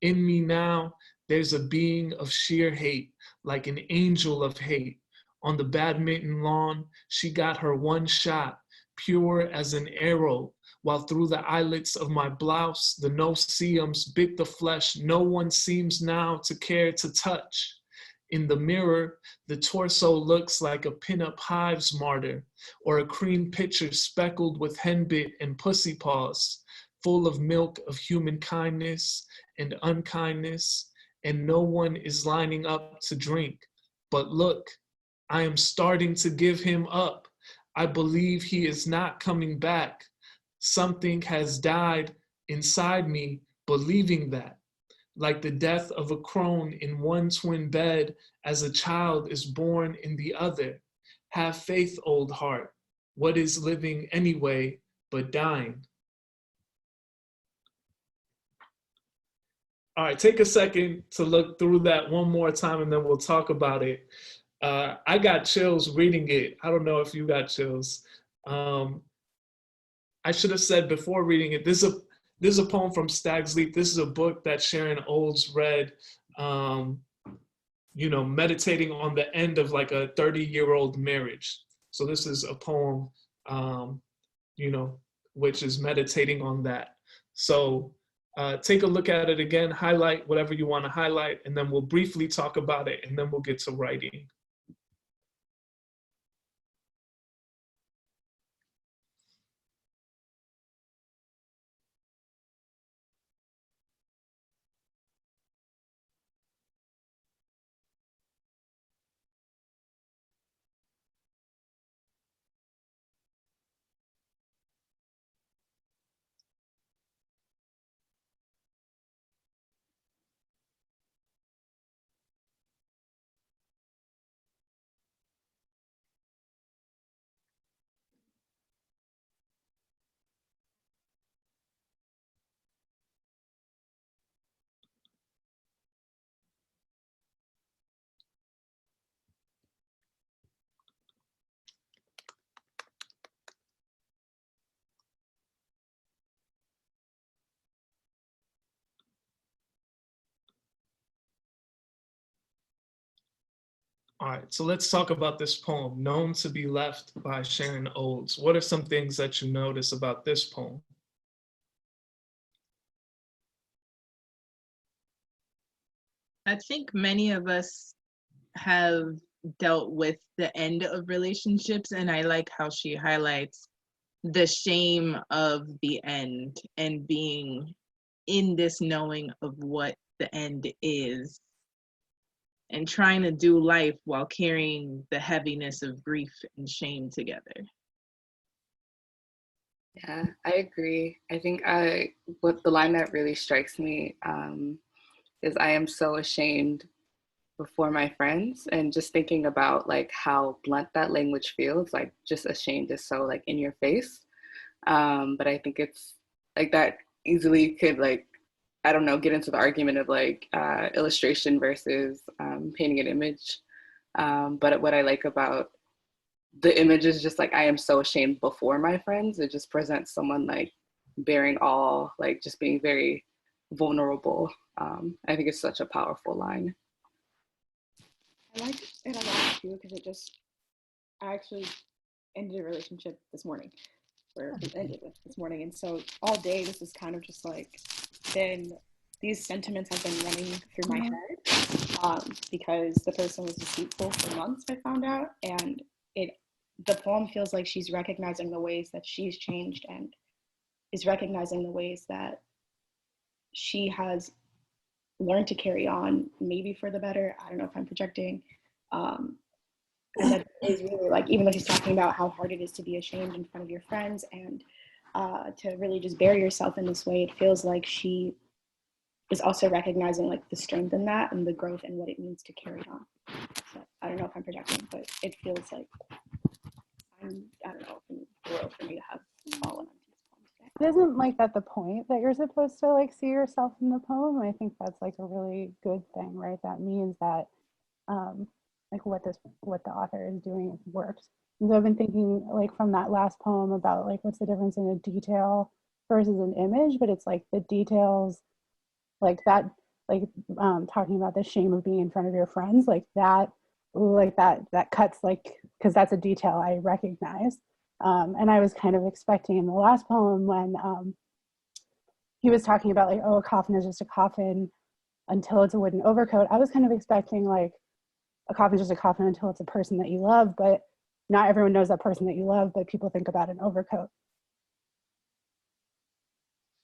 In me now, there's a being of sheer hate, like an angel of hate. On the badminton lawn, she got her one shot, pure as an arrow, while through the eyelets of my blouse, the no-see-ums bit the flesh no one seems now to care to touch. In the mirror, the torso looks like a pinup hives martyr, or a cream pitcher speckled with henbit and pussy paws, full of milk of human kindness and unkindness, and no one is lining up to drink. But look, I am starting to give him up. I believe he is not coming back. Something has died inside me, believing that. Like the death of a crone in one twin bed as a child is born in the other. Have faith, old heart. What is living anyway but dying? All right, take a second to look through that one more time and then we'll talk about it. I got chills reading it. I don't know if you got chills. I should have said before reading it, this is a poem from Stag's Leap. This is a book that Sharon Olds read you know, meditating on the end of like a 30-year-old marriage. So this is a poem, you know, which is meditating on that. So take a look at it again, highlight whatever you want to highlight, and then we'll briefly talk about it, and then we'll get to writing. All right, so let's talk about this poem, Known to Be Left by Sharon Olds. What are some things that you notice about this poem? I think many of us have dealt with the end of relationships, and I like how she highlights the shame of the end and being in this knowing of what the end is and trying to do life while carrying the heaviness of grief and shame together. Yeah, I agree. I think what the line that really strikes me is I am so ashamed before my friends, and just thinking about like how blunt that language feels, like just ashamed is so like in your face. But I think it's like that easily could like, I don't know, get into the argument of like illustration versus painting an image. But what I like about the image is just like, I am so ashamed before my friends. It just presents someone like bearing all, like just being very vulnerable. I think it's such a powerful line. I like it a lot too because I actually ended a relationship this morning, or ended with this morning, and so all day this is kind of just like these sentiments have been running through my head because the person was deceitful for months, I found out, and the poem feels like she's recognizing the ways that she's changed and is recognizing the ways that she has learned to carry on, maybe for the better. I don't know if I'm projecting. And that is really like, even though she's talking about how hard it is to be ashamed in front of your friends and to really just bury yourself in this way, it feels like she is also recognizing like the strength in that and the growth and what it means to carry on. So I don't know if I'm projecting, but it feels like I don't know, royal for me to have fallen. Isn't like that the point that you're supposed to like see yourself in the poem? I think that's like a really good thing, right? That means that like what the author is doing works. And so I've been thinking like from that last poem about like what's the difference in a detail versus an image, but it's like the details like that, like talking about the shame of being in front of your friends, like that, like that cuts, like, because that's a detail I recognize. And I was kind of expecting in the last poem when he was talking about like, oh, a coffin is just a coffin until it's a wooden overcoat. I was kind of expecting like a coffin is just a coffin until it's a person that you love, but not everyone knows that person that you love, but people think about an overcoat.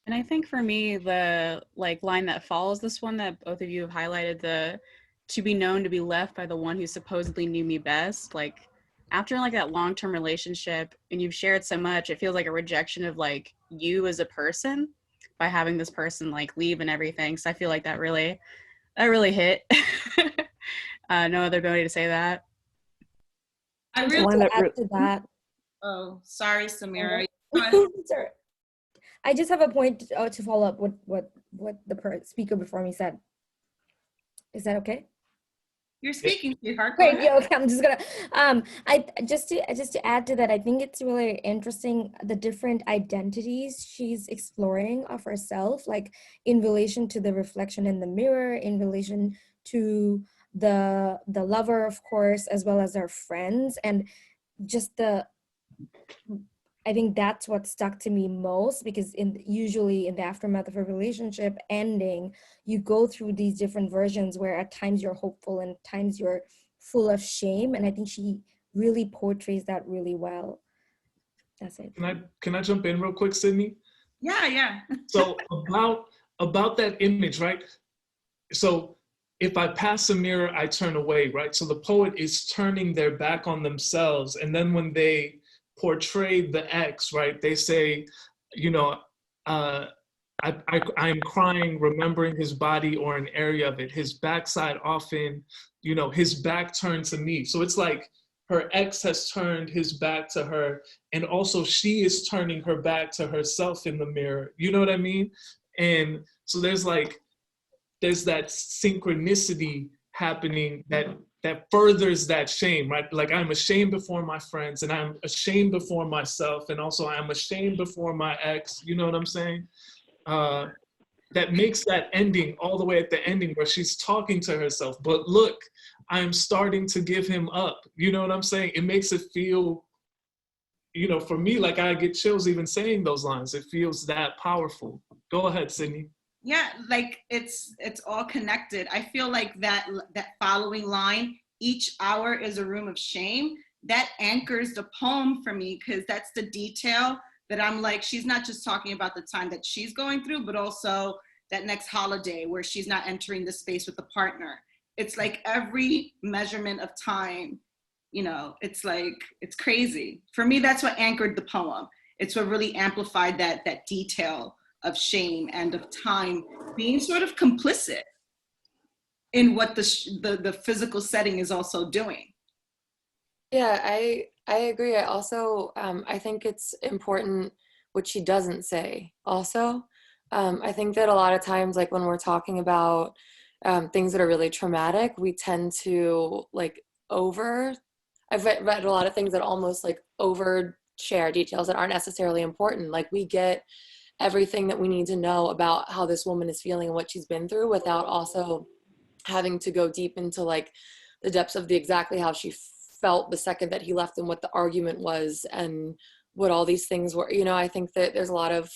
And I think for me, the like line that follows this one that both of you have highlighted, the to be known to be left by the one who supposedly knew me best, like after like that long-term relationship and you've shared so much, it feels like a rejection of like you as a person by having this person like leave and everything. So I feel like that really hit. No other ability to say that. I really to add to that. Oh, sorry, Samira. Sorry. I just have a point to follow up what the speaker before me said. Is that okay? You're speaking, sweetheart. Great. Yeah. Okay. I'm just gonna. I just to add to that, I think it's really interesting the different identities she's exploring of herself, like in relation to the reflection in the mirror, in relation to the lover, of course, as well as our friends, and just I think that's what stuck to me most, because usually in the aftermath of a relationship ending, you go through these different versions where at times you're hopeful and at times you're full of shame, and I think she really portrays that really well. That's it. Can I jump in real quick, Sydney? Yeah. So about that image, right? So if I pass a mirror, I turn away, right? So the poet is turning their back on themselves, and then when they portray the ex, right, they say, you know, I'm crying, remembering his body or an area of it. His backside often, you know, his back turned to me. So it's like her ex has turned his back to her, and also she is turning her back to herself in the mirror. You know what I mean? And so there's that synchronicity happening that furthers that shame, right? Like, I'm ashamed before my friends, and I'm ashamed before myself, and also I'm ashamed before my ex. You know what I'm saying? That makes that ending all the way at the ending where she's talking to herself, but look, I'm starting to give him up. You know what I'm saying? It makes it feel, you know, for me, like I get chills even saying those lines. It feels that powerful. Go ahead, Sydney. Yeah, like it's all connected. I feel like that following line, each hour is a room of shame, that anchors the poem for me, because that's the detail that I'm like, she's not just talking about the time that she's going through, but also that next holiday where she's not entering the space with the partner. It's like every measurement of time, you know, it's like, it's crazy. For me, that's what anchored the poem. It's what really amplified that detail of shame and of time being sort of complicit in what the physical setting is also doing. Yeah, I agree. I also I think it's important what she doesn't say also. I think that a lot of times, like when we're talking about things that are really traumatic, we tend to I've read a lot of things that almost like overshare details that aren't necessarily important. Like, we get everything that we need to know about how this woman is feeling and what she's been through without also having to go deep into like the depths of exactly how she felt the second that he left and what the argument was and what all these things were. You know, I think that there's a lot of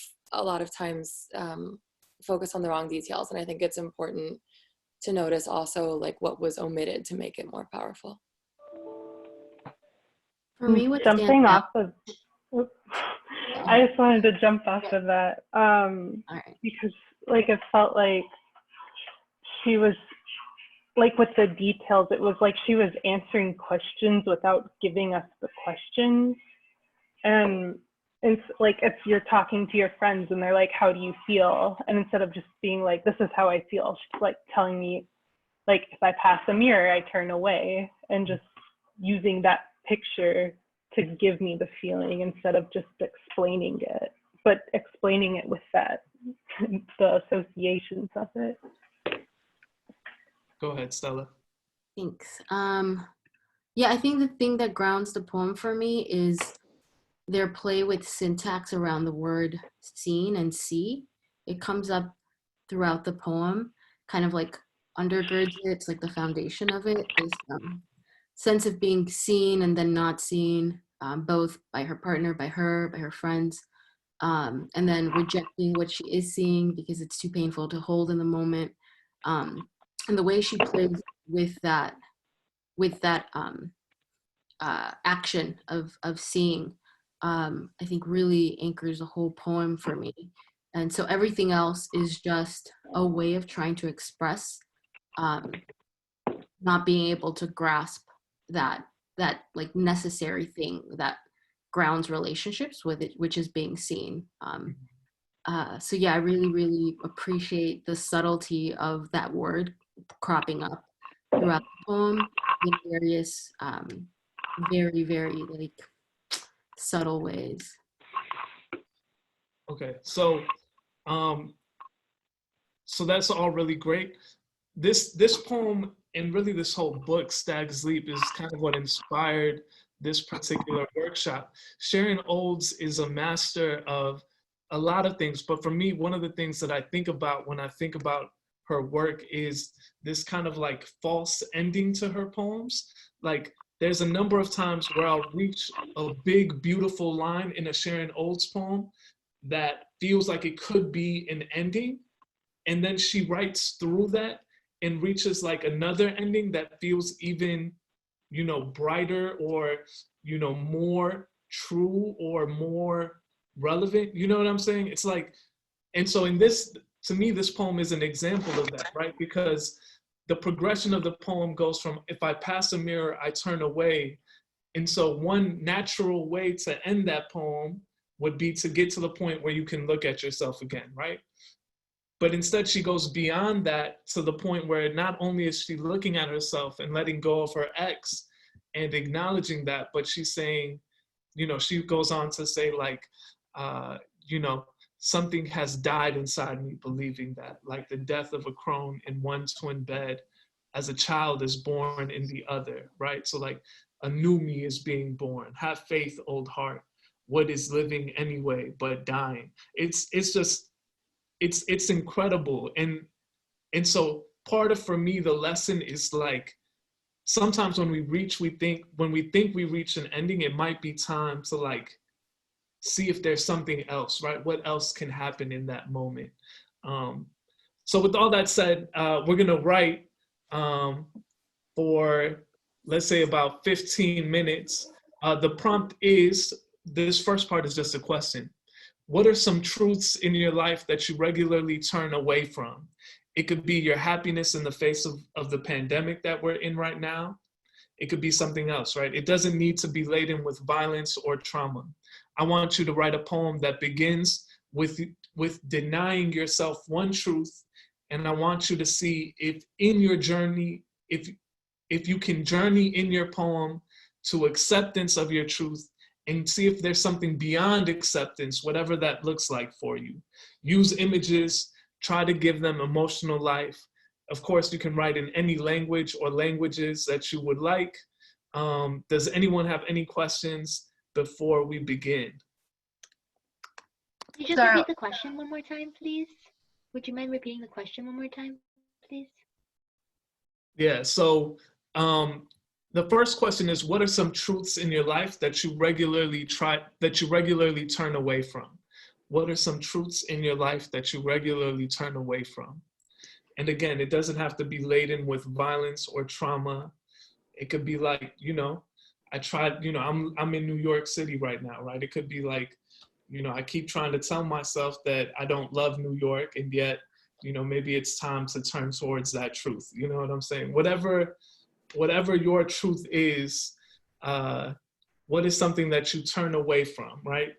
times focus on the wrong details, and I think it's important to notice also like what was omitted to make it more powerful. For me, what jumping stands off out, of I just wanted to jump off of that because like it felt like she was like with the details, it was like she was answering questions without giving us the questions. And it's like if you're talking to your friends and they're like, how do you feel? And instead of just being like, this is how I feel, she's like telling me, like, if I pass a mirror, I turn away, and just using that picture to give me the feeling instead of just explaining it, but explaining it with that, the associations of it. Go ahead, Stella. Thanks. Yeah, I think the thing that grounds the poem for me is their play with syntax around the word seen and see. It comes up throughout the poem, kind of like undergirds it. It's like the foundation of it, this sense of being seen and then not seen, both by her partner, by her friends, and then rejecting what she is seeing because it's too painful to hold in the moment. And the way she plays with that action of seeing, I think really anchors the whole poem for me. And so everything else is just a way of trying to express not being able to grasp that like necessary thing that grounds relationships with it, which is being seen. So yeah, I really, really appreciate the subtlety of that word cropping up throughout the poem in various very, very like subtle ways. Okay, so that's all really great. This poem and really this whole book, Stag's Leap, is kind of what inspired this particular workshop. Sharon Olds is a master of a lot of things, but for me, one of the things that I think about when I think about her work is this kind of like false ending to her poems. Like there's a number of times where I'll reach a big, beautiful line in a Sharon Olds poem that feels like it could be an ending. And then she writes through that and reaches like another ending that feels even, you know, brighter or, you know, more true or more relevant. You know what I'm saying? It's like, and so in this, to me, this poem is an example of that, right? Because the progression of the poem goes from, if I pass a mirror, I turn away. And so one natural way to end that poem would be to get to the point where you can look at yourself again, right? But instead she goes beyond that to the point where not only is she looking at herself and letting go of her ex and acknowledging that, but she's saying, you know, she goes on to say like, you know, something has died inside me believing that, like the death of a crone in one twin bed as a child is born in the other, right? So like a new me is being born. Have faith, old heart. What is living anyway but dying? It's just, it's incredible. And so part of, for me, the lesson is like, sometimes when we think we reach an ending, it might be time to like, see if there's something else, right? What else can happen in that moment? So with all that said, we're gonna write for, let's say about 15 minutes. The prompt is, this first part is just a question. What are some truths in your life that you regularly turn away from? It could be your happiness in the face of the pandemic that we're in right now. It could be something else, right? It doesn't need to be laden with violence or trauma. I want you to write a poem that begins with denying yourself one truth. And I want you to see if in your journey, if you can journey in your poem to acceptance of your truth and see if there's something beyond acceptance, whatever that looks like for you. Use images, try to give them emotional life. Of course, you can write in any language or languages that you would like. Does anyone have any questions before we begin? Could you just repeat the question one more time, please? Would you mind repeating the question one more time, please? Yeah, so the first question is, what are some truths in your life that you regularly turn away from? What are some truths in your life that you regularly turn away from? And again, it doesn't have to be laden with violence or trauma. It could be like, you know, I tried, you know, I'm in New York City right now, right? It could be like, you know, I keep trying to tell myself that I don't love New York, and yet, you know, maybe it's time to turn towards that truth. You know what I'm saying? Whatever your truth is, what is something that you turn away from, right?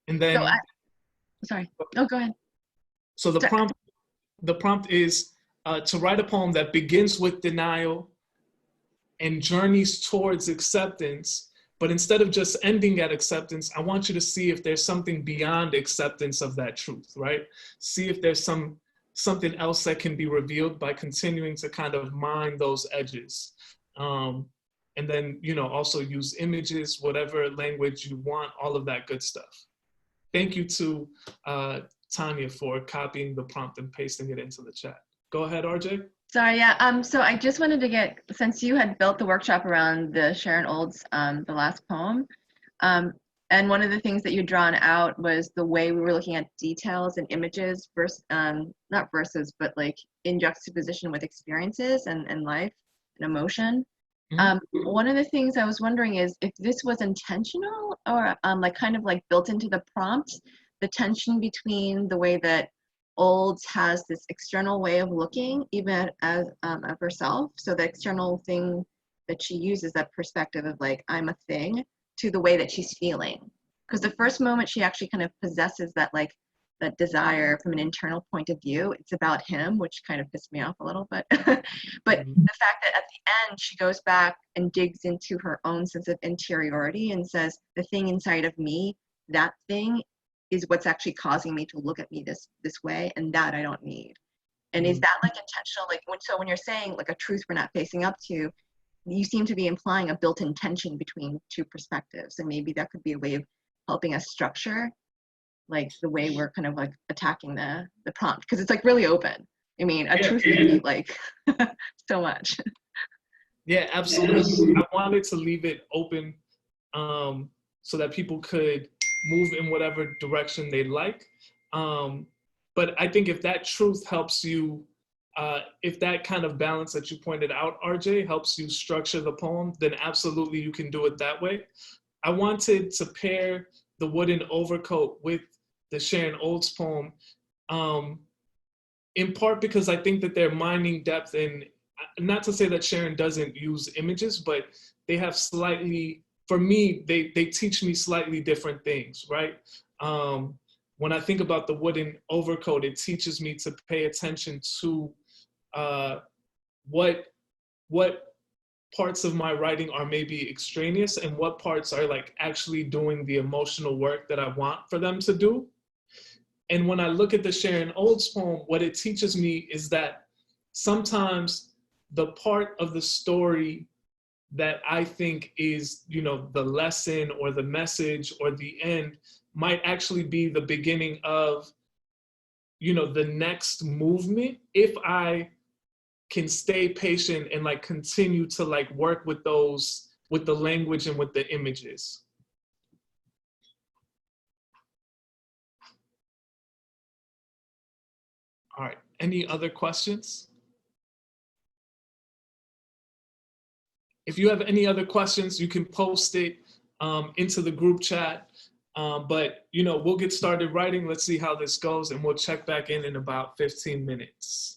And then, sorry. Oh, go ahead. So the prompt is to write a poem that begins with denial and journeys towards acceptance, but instead of just ending at acceptance, I want you to see if there's something beyond acceptance of that truth, right? See if there's something else that can be revealed by continuing to kind of mine those edges. And then, you know, also use images, whatever language you want, all of that good stuff. Thank you to Tanya for copying the prompt and pasting it into the chat. Go ahead, RJ. Sorry, yeah. So I just wanted to get, since you had built the workshop around the Sharon Olds, the last poem, and one of the things that you'd drawn out was the way we were looking at details and images, not verses, but like in juxtaposition with experiences and life and emotion. One of the things I was wondering is if this was intentional or like kind of like built into the prompt, the tension between the way that Olds has this external way of looking even as of herself. So the external thing that she uses, that perspective of like, I'm a thing, to the way that she's feeling. Because the first moment she actually kind of possesses that like that desire from an internal point of view, it's about him, which kind of pissed me off a little bit. But the fact that at the end she goes back and digs into her own sense of interiority and says, the thing inside of me, that thing is what's actually causing me to look at me this way, and that I don't need. And is that like intentional? Like when you're saying like a truth we're not facing up to, you seem to be implying a built-in tension between two perspectives, and maybe that could be a way of helping us structure like the way we're kind of like attacking the prompt, because it's like really open. I mean, a Yeah. truth can be like so much. Yeah, absolutely. I wanted to leave it open so that people could move in whatever direction they like. But I think if that truth helps you, if that kind of balance that you pointed out, RJ, helps you structure the poem, then absolutely you can do it that way. I wanted to pair the wooden overcoat with the Sharon Olds poem, in part because I think that they're mining depth, and not to say that Sharon doesn't use images, but they have slightly, for me, they teach me slightly different things, right? When I think about the wooden overcoat, it teaches me to pay attention to what parts of my writing are maybe extraneous and what parts are like actually doing the emotional work that I want for them to do. And when I look at the Sharon Olds poem, what it teaches me is that sometimes the part of the story that I think is, you know, the lesson or the message or the end might actually be the beginning of, you know, the next movement, if I can stay patient and like continue to like work with those, with the language and with the images. All right, any other questions? If you have any other questions, you can post it into the group chat. But you know, we'll get started writing. Let's see how this goes, and we'll check back in about 15 minutes.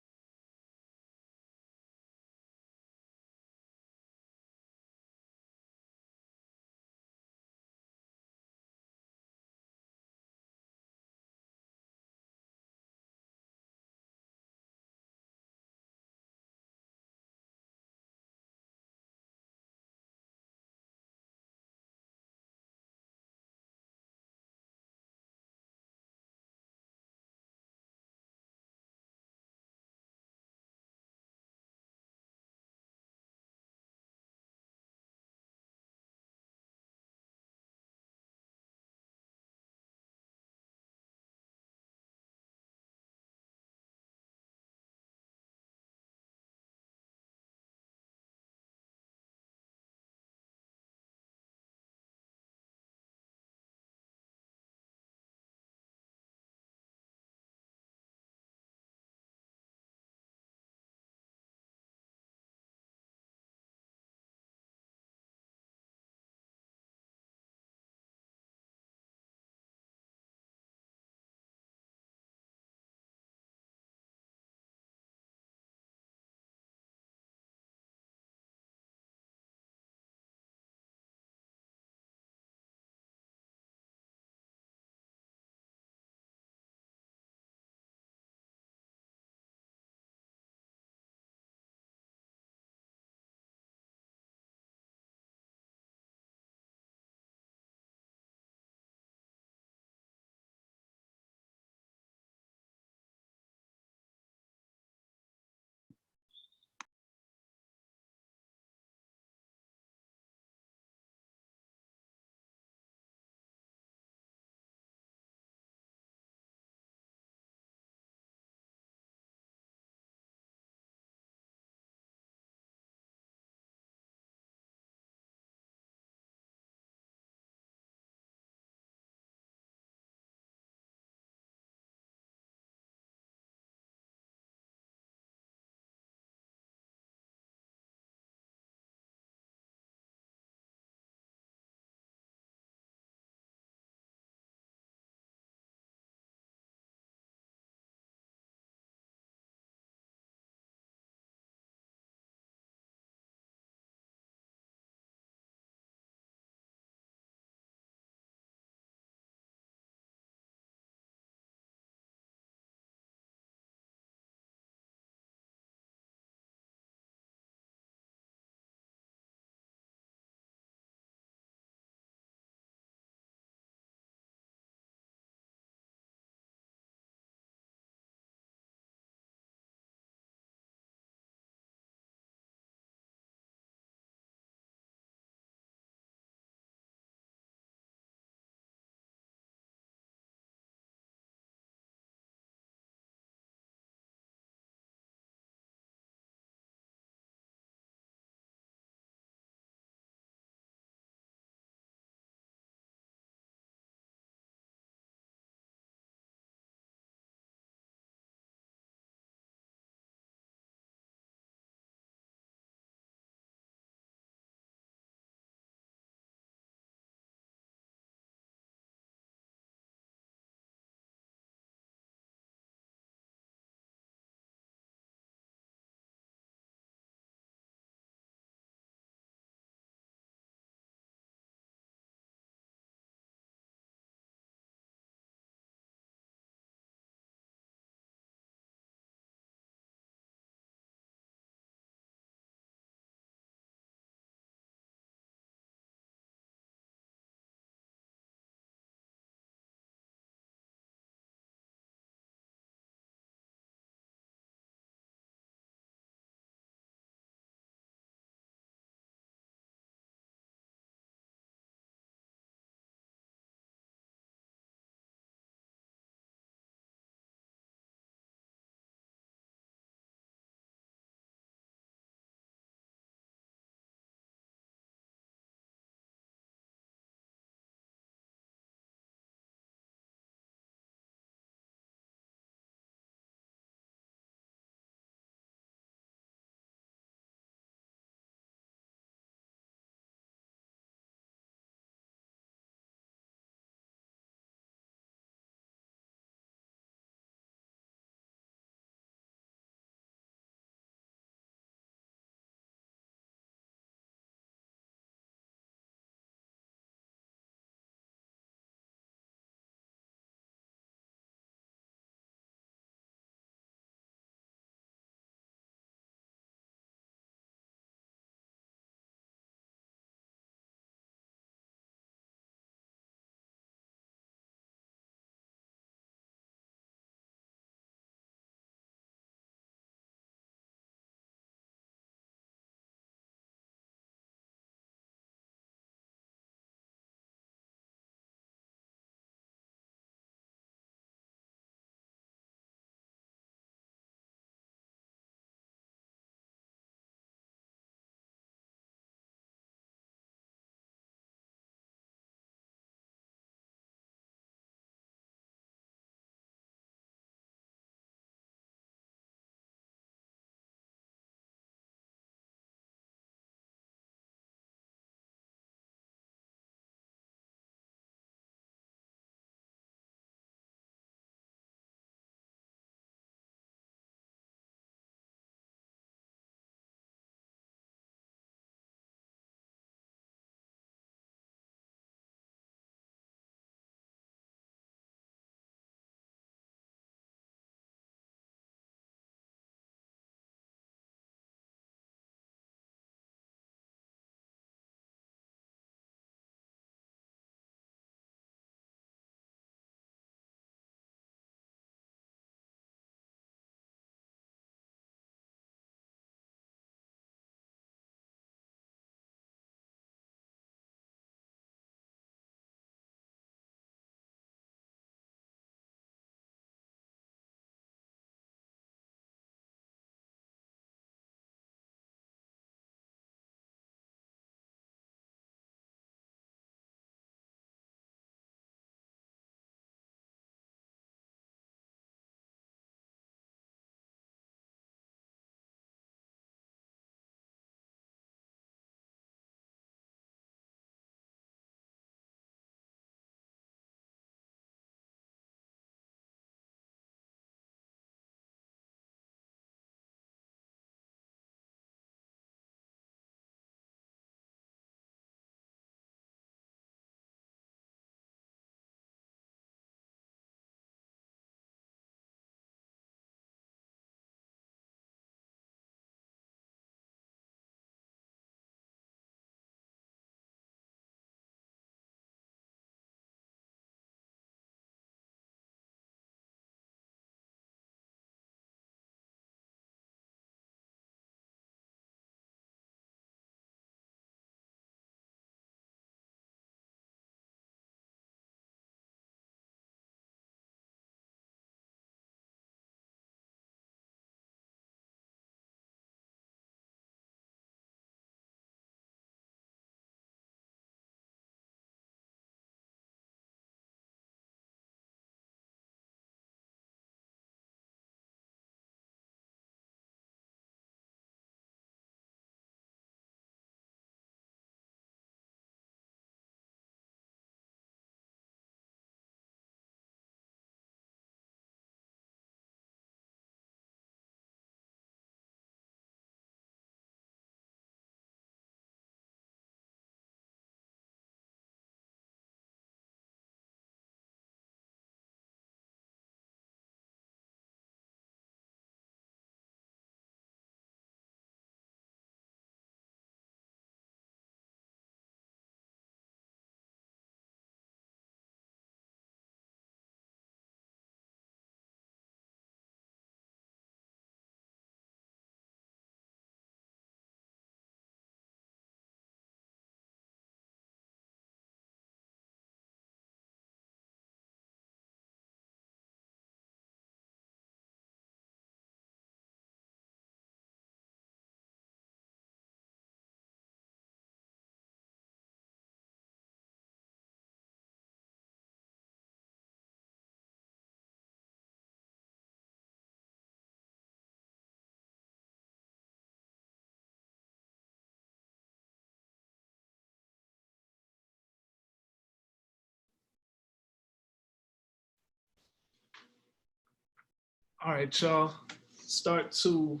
All right, y'all, start to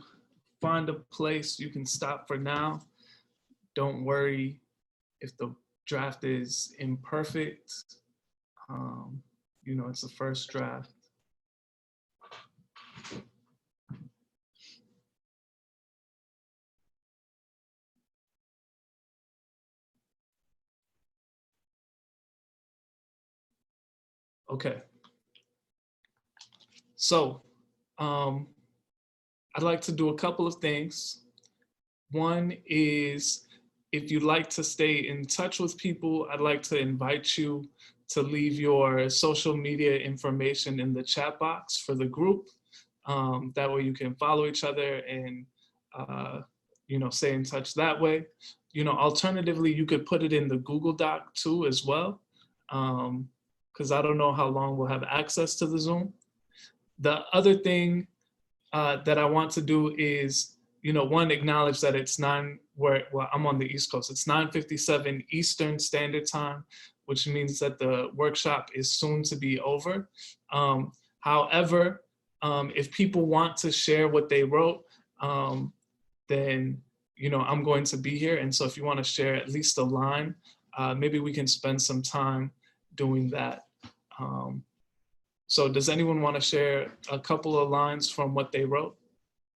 find a place you can stop for now. Don't worry if the draft is imperfect. You know, it's the first draft. Okay. So, I'd like to do a couple of things. One is, if you'd like to stay in touch with people, I'd like to invite you to leave your social media information in the chat box for the group. That way you can follow each other and, you know, stay in touch that way. You know, alternatively, you could put it in the Google Doc too as well, because I don't know how long we'll have access to the Zoom. The other thing that I want to do is, you know, one, acknowledge that it's well, I'm on the East Coast. It's 9:57 Eastern Standard Time, which means that the workshop is soon to be over. However, if people want to share what they wrote, then, you know, I'm going to be here. And so if you want to share at least a line, maybe we can spend some time doing that. So does anyone want to share a couple of lines from what they wrote?